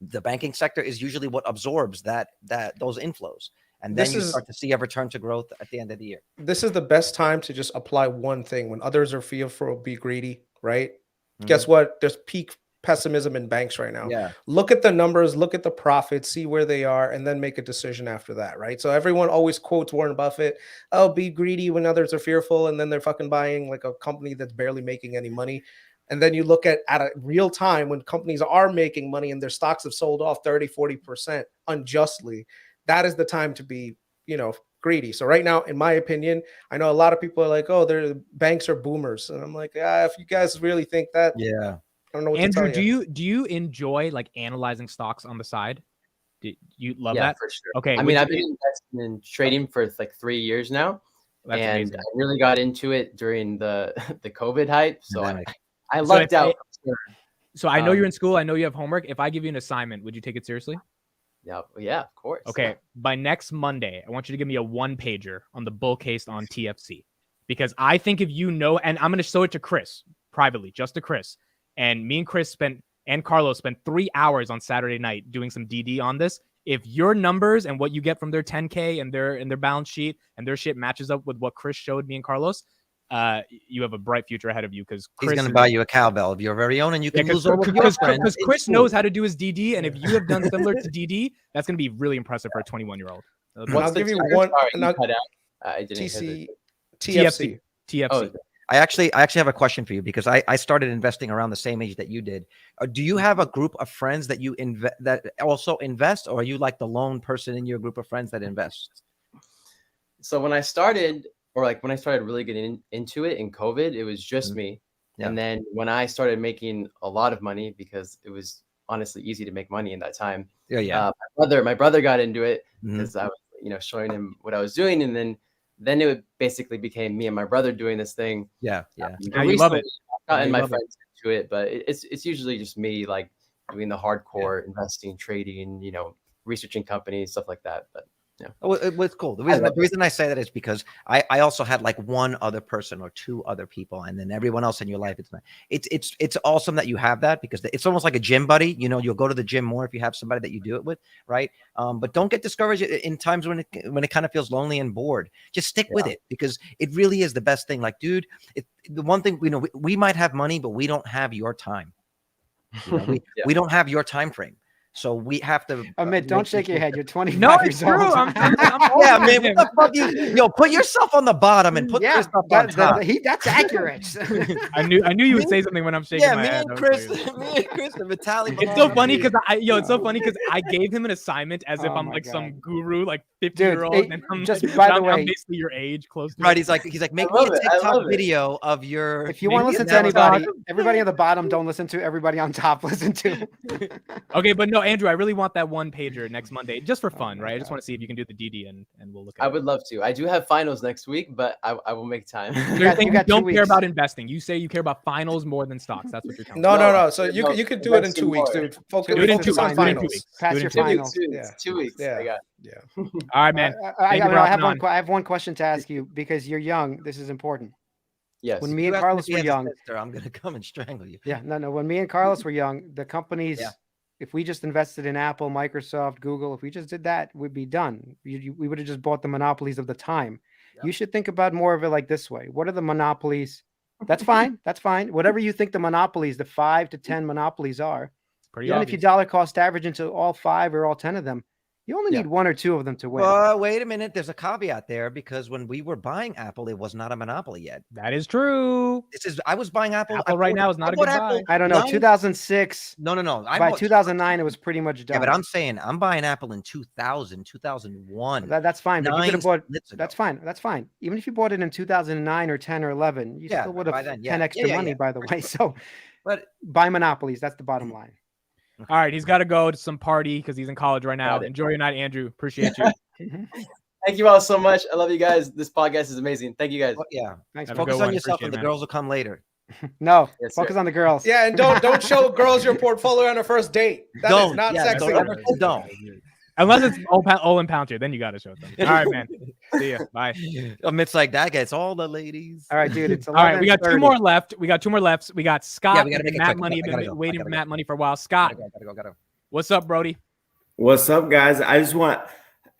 the banking sector is usually what absorbs those inflows. And then you start to see a return to growth at the end of the year. This is the best time to just apply one thing. When others are fearful, be greedy, right? Mm-hmm. Guess what? There's peak pessimism in banks right now. Yeah. Look at the numbers, look at the profits, see where they are, and then make a decision after that, right? So everyone always quotes Warren Buffett, oh, be greedy when others are fearful, and then they're fucking buying like a company that's barely making any money. And then you look at a real time when companies are making money and their stocks have sold off 30-40% unjustly. That is the time to be, greedy. So right now, in my opinion, I know a lot of people are like, oh, banks are boomers. And I'm like, if you guys really think that, yeah. I don't know what Andrew, to tell you. do you enjoy like analyzing stocks on the side? Do you love that? Yeah, for sure. Okay. I mean, I've been investing in trading for like 3 years now. That's and amazing. I really got into it during the COVID hype. So I lucked out. So I know you're in school. I know you have homework. If I give you an assignment, would you take it seriously? Yeah, of course. Okay. By next Monday, I want you to give me a 1-pager on the bull case on TFC, because I think if you know, and I'm going to show it to Chris privately, just to Chris. And me and Chris and Carlos spent 3 hours on Saturday night doing some DD on this. If your numbers and what you get from their 10K and their balance sheet and their shit matches up with what Chris showed me and Carlos, you have a bright future ahead of you, because he's going to buy you a cowbell of your very own, and you can lose all of your friends. Because Chris knows how to do his DD, and if you have done similar to DD, that's going to be really impressive for a 21-year-old. I'll give you one. TFC. Oh, I actually have a question for you, because I started investing around the same age that you did. Do you have a group of friends that that also invest, or are you like the lone person in your group of friends that invests? So when I started really getting into it in COVID, it was just me. Yeah. And then when I started making a lot of money, because it was honestly easy to make money in that time. Yeah. My brother got into it because I was, showing him what I was doing, and then it basically became me and my brother doing this thing. Yeah. You love it. I've gotten my friends into it, but it's usually just me, like doing the hardcore investing, trading, researching companies, stuff like that. But yeah, it's cool. The reason I say that is because I also had like one other person or two other people, and then everyone else in your life. It's awesome that you have that, because it's almost like a gym buddy. You'll go to the gym more if you have somebody that you do it with, right? But don't get discouraged in times when it kind of feels lonely and bored. Just stick with it, because it really is the best thing. Like, dude, the one thing we might have money, but we don't have your time. We don't have your time frame. So we have to. Amit, don't shake your head. You're 25 no, years old. I'm yeah, man. What the fuck? Put yourself on the bottom and put Chris up on top. That's accurate. I knew you would say something when I'm shaking my head. Me and Chris and Vitaly. It's so funny because I gave him an assignment as if I'm like some guru, like 50-year-old, and I'm just by the way, I'm basically your age, close to right. He's like, make me a TikTok video of your. If you want to listen to anybody on the bottom, don't listen to. Everybody on top, listen to. Okay, but no. Andrew, I really want that 1-pager next Monday, just for fun, right? I just want to see if you can do the DD, and we'll look at it. I would love to. I do have finals next week, but I will make time. You don't care about investing. You say you care about finals more than stocks. That's what you're telling me. No. So you could do it in 2 weeks, dude. Do it in 2 weeks. Pass your finals. 2 weeks. Yeah. All right, man. I have one question to ask you because you're young. This is important. Yes. When me and Carlos were young, I'm gonna come and strangle you. Yeah, no. When me and Carlos were young, the companies, if we just invested in Apple, Microsoft, Google, if we just did that, we'd be done. We would have just bought the monopolies of the time. You should think about more of it like this way. What are the monopolies? That's fine. That's fine. Whatever you think the monopolies, the 5 to 10 monopolies are. Even if you dollar cost average into all 5 or all 10 of them, you only need 1 or 2 of them to win. Wait a minute. There's a caveat there because when we were buying Apple, it was not a monopoly yet. That is true. I was buying Apple. Apple right now is not a good buy. I don't know. 2006. No. By 2009, it was pretty much done. Yeah, but I'm saying I'm buying Apple in 2000, 2001. That's fine. But you could have bought. That's fine. That's fine. Even if you bought it in 2009 or 10 or 11, you still would have 10 extra money, by the way. So, but buy monopolies. That's the bottom line. All right, he's got to go to some party because he's in college right now. Enjoy your night, Andrew. Appreciate you. Thank you all so much. I love you guys. This podcast is amazing. Thank you guys. Thanks. Focus on yourself, and the girls will come later. No, focus on the girls. Yeah, and don't show girls your portfolio on a first date. That is not sexy. Don't. Unless it's Olin Palantir, then you got to show them. All right, man. See ya. Bye. It's like that gets all the ladies. All right, dude. It's all right. We got 2 more left. We got Scott. We got to make Matt Money. Been waiting for Matt Money for a while. Scott, gotta. What's up, Brody? What's up, guys? I just want to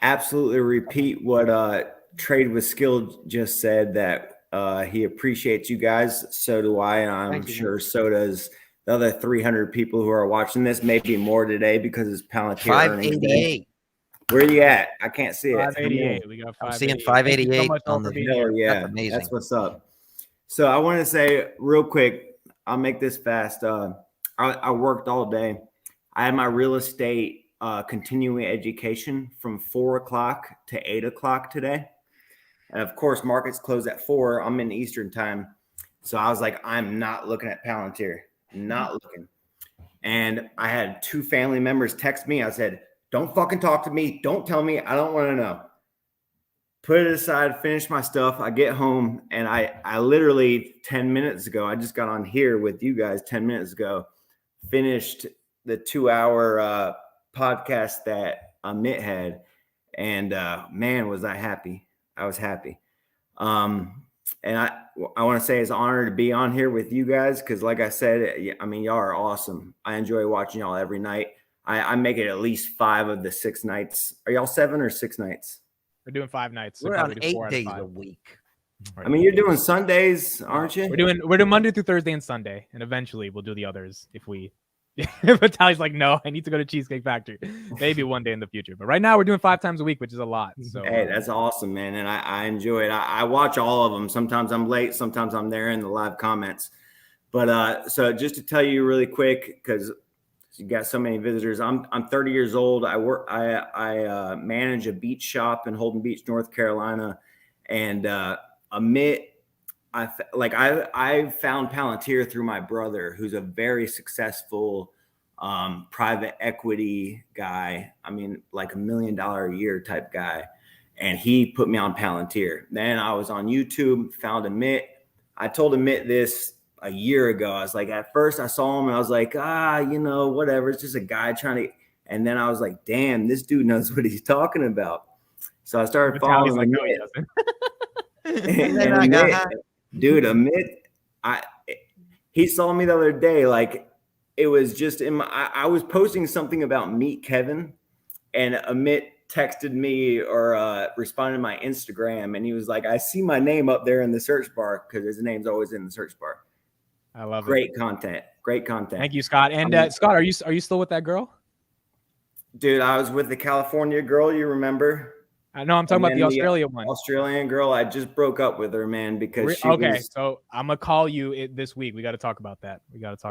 absolutely repeat what Trade with Skill just said, that he appreciates you guys. So do I, and I'm sure so does the other 300 people who are watching this, maybe more today because it's Palantir. 588. Where are you at? I can't see it. 588. We got 588. I'm seeing 588 on the video. Yeah, that's amazing. That's what's up. So I want to say real quick, I'll make this fast. I worked all day. I had my real estate continuing education from 4 o'clock to 8 o'clock today. And of course, markets close at 4. I'm in Eastern time. So I was like, I'm not looking at Palantir. Not looking. And I had 2 family members text me. I said, don't fucking talk to me. Don't tell me. I don't want to know. Put it aside, finish my stuff. I get home and I literally 10 minutes ago, I just got on here with you guys 10 minutes ago, finished the 2-hour podcast that Amit had. And man, was I happy. I was happy. And I want to say it's an honor to be on here with you guys because, like I said, I mean, y'all are awesome. I enjoy watching y'all every night. I make it at least 5 of the 6 nights. Are y'all 7 or 6 nights? We're doing 5 nights. We're on 8 days a week. I mean, you're doing Sundays, aren't you? We're doing Monday through Thursday and Sunday, and eventually we'll do the others if we. But Tally's like, no, I need to go to Cheesecake Factory. Maybe one day in the future. But right now we're doing 5 times a week, which is a lot. So hey, that's awesome, man. And I enjoy it. I watch all of them. Sometimes I'm late. Sometimes I'm there in the live comments. But so just to tell you really quick, because you got so many visitors. I'm 30 years old. I manage a beach shop in Holden Beach, North Carolina. And Amit, I found Palantir through my brother, who's a very successful private equity guy. I mean, like $1 million a year type guy. And he put me on Palantir. Then I was on YouTube, found Amit. I told Amit this a year ago. I was like, at first I saw him and I was like, whatever. It's just a guy trying to. And then I was like, damn, this dude knows what he's talking about. So I started following him. Dude, Amit, he saw me the other day. Like it was just I was posting something about Meet Kevin, and Amit texted me or responded to my Instagram, and he was like, I see my name up there in the search bar because his name's always in the search bar. I love Great it. Content. Great content. Thank you, Scott. And Scott, are you still with that girl? Dude, I was with the California girl, you remember? No, I'm talking about the Australia one. Australian girl. I just broke up with her, man, because so I'm gonna call you this week. We got to talk about that. Because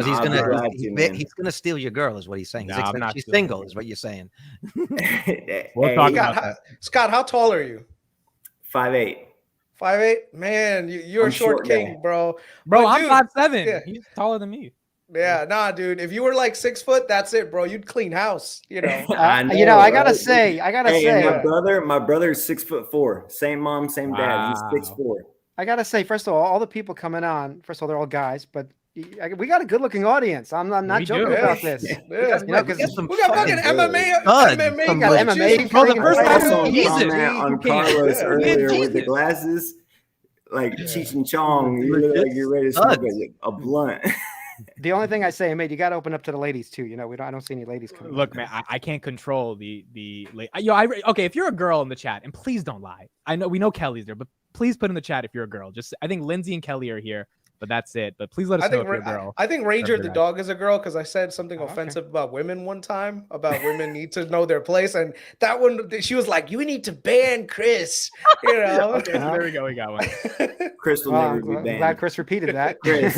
he's gonna steal your girl, is what he's saying. She's single, is what you're saying. We'll talk about that. Scott, how tall are you? 5'8". 5'8"? Man, you're a short king, bro. Bro, I'm 5'7". Yeah. He's taller than me. Yeah, nah, dude. If you were like 6 foot, that's it, bro. You'd clean house. I gotta say, my brother's 6'4", same mom, same dad. He's 6'4". I gotta say, first of all the people coming on, first of all, they're all guys, but we got a good-looking audience. I'm not joking about this. Yeah. You know, because we got fucking MMA. We got MMA. Bro, the first time on Carlos earlier with the glasses, like Cheech and Chong, you look like you're ready to smoke a blunt. The only thing I say, mate, you got to open up to the ladies too. You know, I don't see any ladies coming. Look, man, I can't control okay, if you're a girl in the chat, and please don't lie. We know Kelly's there, but please put in the chat if you're a girl. I think Lindsay and Kelly are here, but that's it. But please let us know if you're a girl. I think Ranger the dog is a girl because I said something offensive about women one time, about women need to know their place, and that one she was like, "You need to ban Chris." You know. Okay, so there we go. We got one. Chris will never be banned. Glad Chris repeated that. Chris,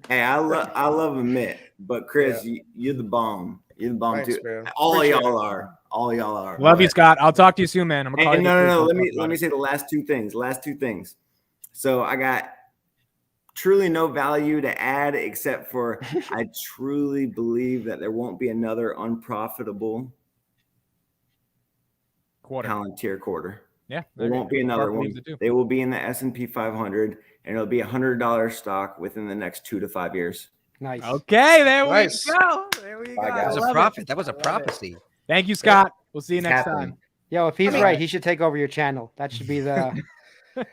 hey, I love Amit, but Chris, you're the bomb. You're the bomb too. Man. All y'all are. Love you, Scott. I'll talk to you soon, man. I'm gonna call you. No. Let me say the last two things. So I got truly no value to add except for I truly believe that there won't be another unprofitable Palantir quarter. Yeah, there won't be another one. They will be in the S&P 500, and it'll be $100 stock within the next 2 to 5 years. Nice. Okay, there we go. There we go. That was a prophet. That was a prophecy. Thank you, Scott. We'll see you next time. Yo, if he's right, he should take over your channel. That should be the. Dude,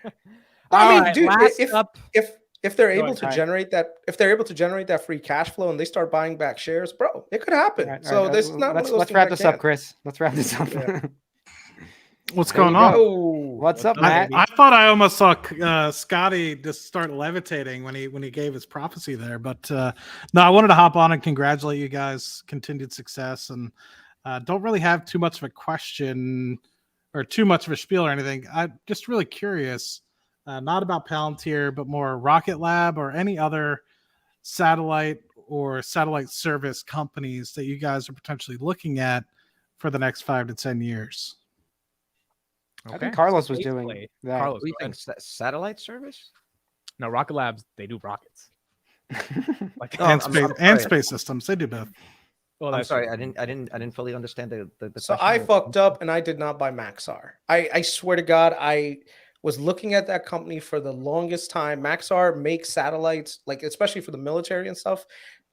if they're able to generate that free cash flow and they start buying back shares, bro, it could happen. Let's wrap this up, Chris. Let's wrap this up. Yeah. What's going on? What's up, Matt? I thought I almost saw Scotty just start levitating when he gave his prophecy there, but no, I wanted to hop on and congratulate you guys. Continued success, and don't really have too much of a question or too much of a spiel or anything. I'm just really curious, not about Palantir, but more Rocket Lab or any other satellite or satellite service companies that you guys are potentially looking at for the next 5 to 10 years. Okay. I think Carlos was doing that. Carlos, what do you think? Satellite service? No, Rocket Labs, they do rockets. Space systems, they do both. Well, I'm sorry, I didn't fully understand the So I fucked up and I did not buy Maxar. I swear to God, I was looking at that company for the longest time. Maxar makes satellites, like especially for the military and stuff,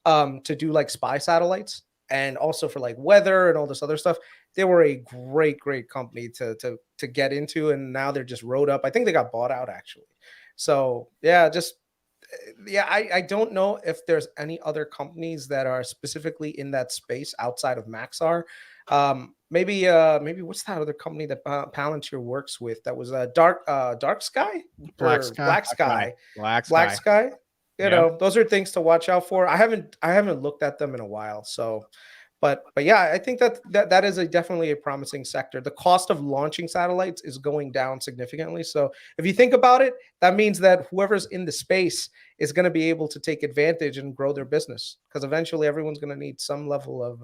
to do like spy satellites and also for like weather and all this other stuff. They were a great company to get into, and now they're just rode up. I think they got bought out actually. So yeah, I don't know if there's any other companies that are specifically in that space outside of Maxar. Maybe what's that other company that Palantir works with? That was Dark Sky, Black Sky. Black Sky. You know, those are things to watch out for. I haven't looked at them in a while, so. But yeah, I think that is definitely a promising sector. The cost of launching satellites is going down significantly. So if you think about it, that means that whoever's in the space is going to be able to take advantage and grow their business, because eventually everyone's going to need some level of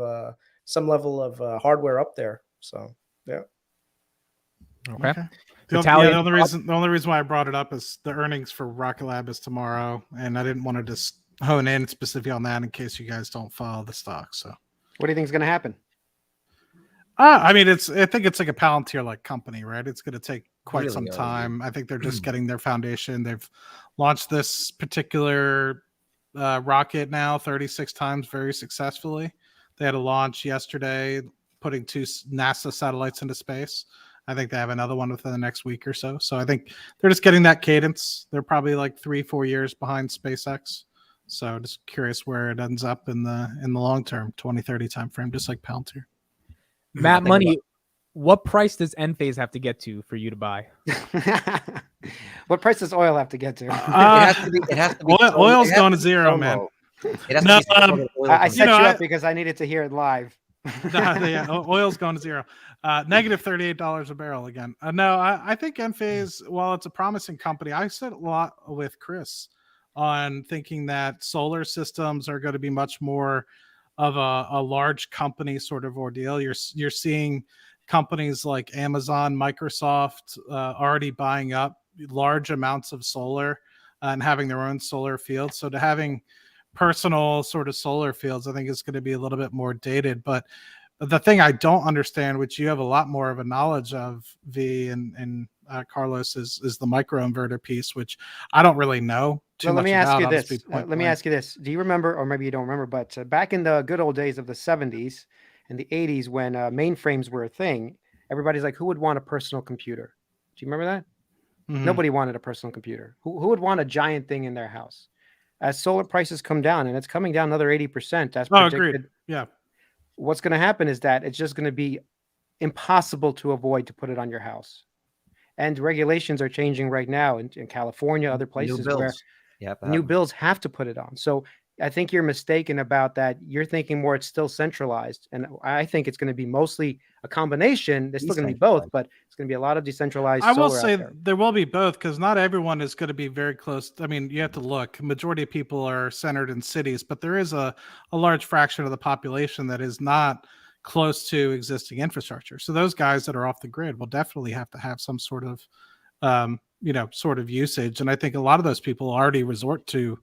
hardware up there. So yeah. Okay. The only reason why I brought it up is the earnings for Rocket Lab is tomorrow, and I didn't want to just hone in specifically on that in case you guys don't follow the stock. So. What do you think is going to happen? I think it's like a Palantir-like company, right? It's going to take quite some time. I think they're just getting their foundation. They've launched this particular rocket now 36 times very successfully. They had a launch yesterday, putting 2 NASA satellites into space. I think they have another one within the next week or so. So I think they're just getting that cadence. They're probably like 3-4 years behind SpaceX. So just curious where it ends up in the long term, 2030 timeframe, just like Palantir. Matt Money, what price does Enphase have to get to for you to buy? What price does oil have to get to? It has to be. Oil's going to zero, man. I set you up because I needed to hear it live. Oil's going to zero. Negative $38 a barrel again. I think Enphase, while it's a promising company, I said a lot with Chris on thinking that solar systems are going to be much more of a large company sort of ordeal. You're seeing companies like Amazon, Microsoft already buying up large amounts of solar and having their own solar field. So to having personal sort of solar fields, I think it's going to be a little bit more dated. But the thing I don't understand, which you have a lot more of a knowledge of, V and Carlos, is the microinverter piece, which I don't really know too much about. Let me ask you this. Do you remember, or maybe you don't remember, but back in the good old days of the 70s and the 80s when mainframes were a thing, everybody's like, who would want a personal computer? Do you remember that? Mm-hmm. Nobody wanted a personal computer. Who would want a giant thing in their house? As solar prices come down, and it's coming down another 80%, that's predicted. Agreed. Yeah. What's going to happen is that it's just going to be impossible to avoid to put it on your house. And regulations are changing right now in California, other places where new bills have to put it on. So I think you're mistaken about that. You're thinking more it's still centralized. And I think it's going to be mostly a combination. There's still going to be both, but it's going to be a lot of decentralized. I will say there will be both, because not everyone is going to be very close. I mean, you have to look. Majority of people are centered in cities, but there is a large fraction of the population that is not close to existing infrastructure. So those guys that are off the grid will definitely have to have some sort of, sort of usage. And I think a lot of those people already resort to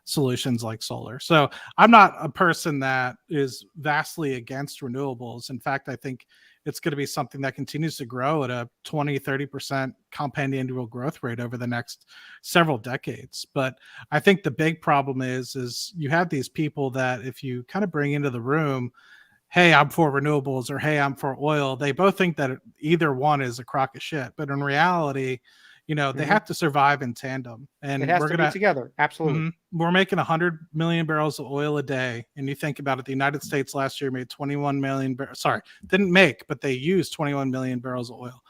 solutions like solar. So I'm not a person that is vastly against renewables. In fact, I think it's going to be something that continues to grow at a 20-30% compound annual growth rate over the next several decades. But I think the big problem is you have these people that if you kind of bring into the room, hey, I'm for renewables, or hey, I'm for oil, they both think that either one is a crock of shit. But in reality, they have to survive in tandem, and it has to be together. Absolutely. We're making 100 million barrels of oil a day. And you think about it, the United States last year made 21 million didn't make, but they used 21 million barrels of oil.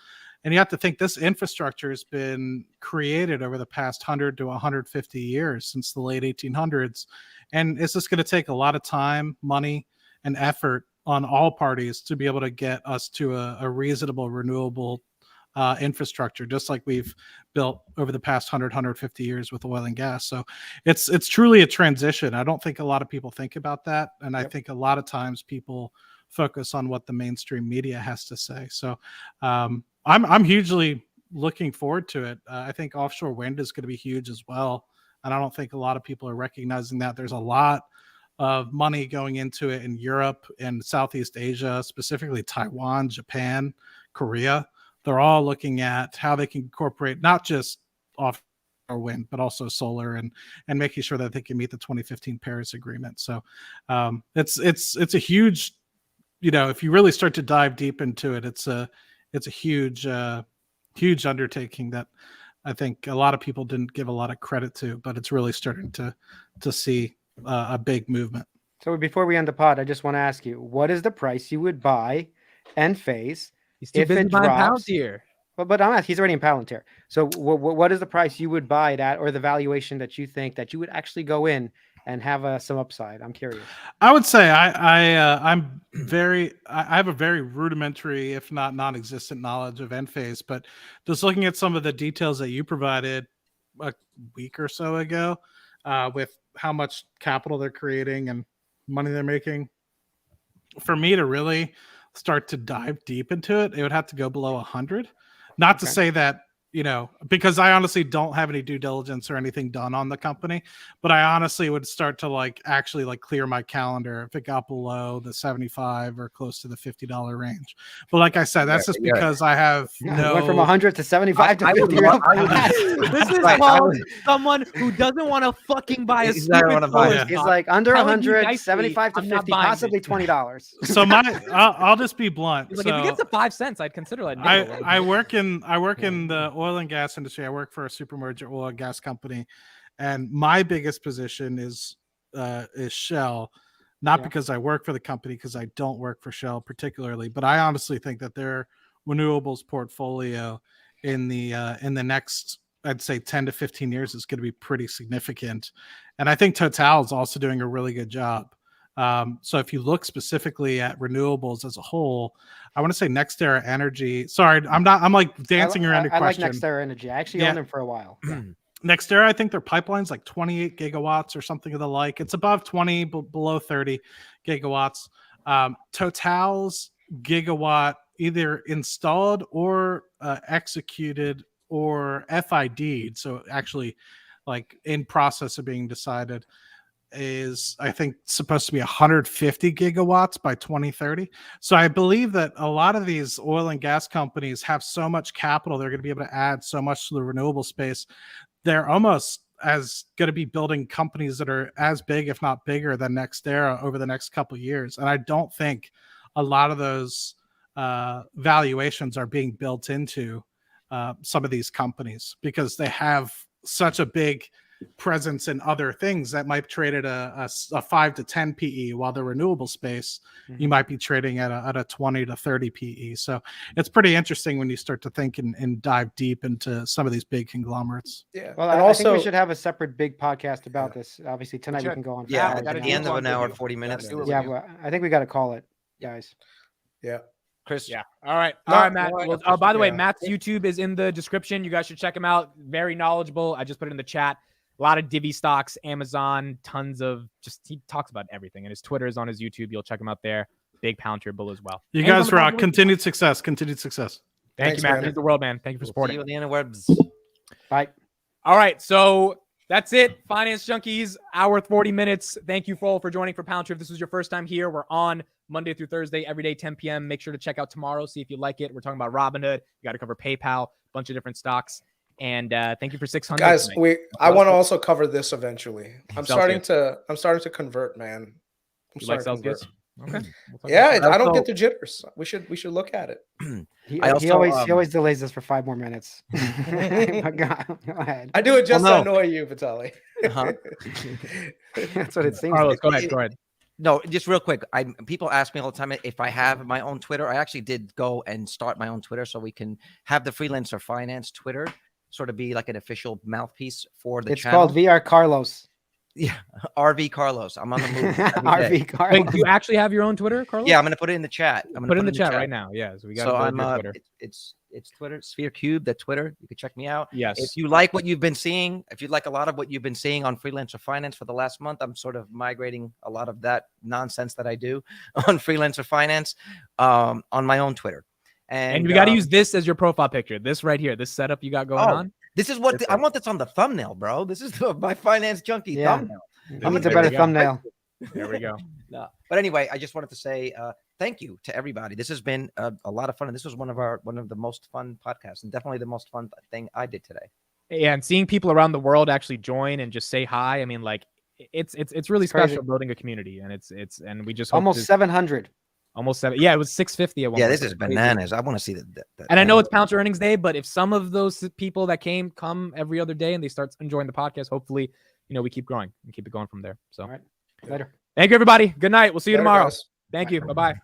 And you have to think this infrastructure has been created over the past 100 to 150 years, since the late 1800s. And it's just going to take a lot of time, money, and effort on all parties to be able to get us to a reasonable renewable infrastructure, just like we've built over the past 150 years with oil and gas. So it's truly a transition. I don't think a lot of people think about that. And I think a lot of times people focus on what the mainstream media has to say. So I'm hugely looking forward to it. I think offshore wind is going to be huge as well. And I don't think a lot of people are recognizing that. There's a lot of money going into it in Europe and Southeast Asia, specifically Taiwan, Japan, Korea. They're all looking at how they can incorporate not just offshore wind, but also solar, and making sure that they can meet the 2015 Paris Agreement. So it's a huge, if you really start to dive deep into it, it's a huge undertaking that I think a lot of people didn't give a lot of credit to, but it's really starting to see a big movement. So before we end the pod, I just want to ask you, what is the price you would buy Enphase? He's too busy buying Palantir. But I'm asking, he's already in Palantir. So what is the price you would buy it at, or the valuation that you think that you would actually go in and have some upside? I'm curious. I would say I have a very rudimentary, if not non-existent, knowledge of Enphase, but just looking at some of the details that you provided a week or so ago, with how much capital they're creating and money they're making, for me to really start to dive deep into it, it would have to go below 100. Not to say that, because I honestly don't have any due diligence or anything done on the company, but I honestly would start to actually clear my calendar if it got below the 75 or close to the $50 range. But like I said, that's just because I have went from 100 to 75 to 50. This is called someone who doesn't want to fucking buy a stupid phone. He's like under 100, 75 to 50, possibly $20. So I'll just be blunt. If it gets to 5 cents, I'd consider it. I work in the oil and gas industry. I work for a super major oil and gas company, and my biggest position is Shell. Not because I work for the company, because I don't work for Shell particularly, but I honestly think that their renewables portfolio in the next, I'd say 10 to 15 years is going to be pretty significant. And I think Total is also doing a really good job. So if you look specifically at renewables as a whole, I want to say NextEra Energy. Sorry, I'm dancing around your question. I like NextEra Energy. I actually owned them for a while. Yeah. NextEra, I think their pipeline's like 28 gigawatts or something of the like. It's above 20, below 30 gigawatts. Total's gigawatt, either installed or executed or FID'd, so actually in process of being decided, is, I think, supposed to be 150 gigawatts by 2030. So I believe that a lot of these oil and gas companies have so much capital, they're going to be able to add so much to the renewable space. They're almost as going to be building companies that are as big, if not bigger, than NextEra over the next couple of years. And I don't think a lot of those valuations are being built into some of these companies because they have such a big presence in other things that might trade at a 5 to 10 PE, while the renewable space you might be trading at a 20 to 30 PE. So it's pretty interesting when you start to think and dive deep into some of these big conglomerates. Yeah. Well, And I also, think we should have a separate big podcast about this. Obviously tonight we should. can go on. Yeah, for at hours the and end of hours. an hour, 40 minutes. Yeah, well, I think we got to call it, guys. yeah. Chris. Yeah. All right. No, All right, Matt. no, I Well, appreciate by the way, that. Matt's YouTube is in the description. You guys should check him out. Very knowledgeable. I just put it in the chat. A lot of divvy stocks, Amazon, tons of he talks about everything. And his Twitter is on his YouTube. You'll check him out there. Big Palantir bull as well. You guys rock. Continued success. Continued success. Thank you, Matt. Means the world, man. Thank you for supporting. See you on the interwebs. Bye. All right. So that's it. Finance Junkies, hour 40 minutes. Thank you all for joining for Palantir. If this was your first time here, we're on Monday through Thursday, every day, 10 p.m. Make sure to check out tomorrow. See if you like it. We're talking about Robinhood. You got to cover PayPal, a bunch of different stocks. And thank you for 600. Guys, tonight. I want to also cover this eventually. I'm Celsius. starting to convert, man. You like Celsius? Okay. Yeah, I don't get the jitters. We should look at it. He also, always delays us for 5 more minutes. Go ahead. I do it just Well, to no. annoy you, Vitaly. Uh-huh. That's what it seems Carlos, like. go ahead. No, just real quick. People ask me all the time if I have my own Twitter. I actually did go and start my own Twitter so we can have the Freelancer Finance Twitter sort of be like an official mouthpiece for the It's channel. called VR Carlos. Yeah, RV Carlos. I'm on the move. RV Carlos. Wait, do you actually have your own Twitter, Carlos? Yeah, I'm gonna put it in the chat. I'm gonna Put it in the chat right now. Yeah, so we got So Twitter. it's Twitter, Sphere Cube, the Twitter. You can check me out. Yes. If you like what you've been seeing, if you like a lot of what you've been seeing on Freelancer Finance for the last month, I'm sort of migrating a lot of that nonsense that I do on Freelancer Finance on my own Twitter. And you got to use this as your profile picture. This right here, this setup you got going on. This is what I want. This on the thumbnail, bro. This is my Finance Junkie thumbnail. He needs a better thumbnail. There we go. No. But anyway, I just wanted to say thank you to everybody. This has been a lot of fun, and this was one of the most fun podcasts, and definitely the most fun thing I did today. Yeah, and seeing people around the world actually join and just say hi. I mean, like it's really special building a community, and and we just hope almost 700. Almost 7. Yeah, it was 650 at one Yeah, point. this is bananas. I want to see that. And I know it's Palantir earnings day, but if some of those people that come every other day and they start enjoying the podcast, hopefully, we keep growing and keep it going from there. So, all right, later. Thank you, everybody. Good night. We'll see you tomorrow. Guys. Thank you. Bye-bye.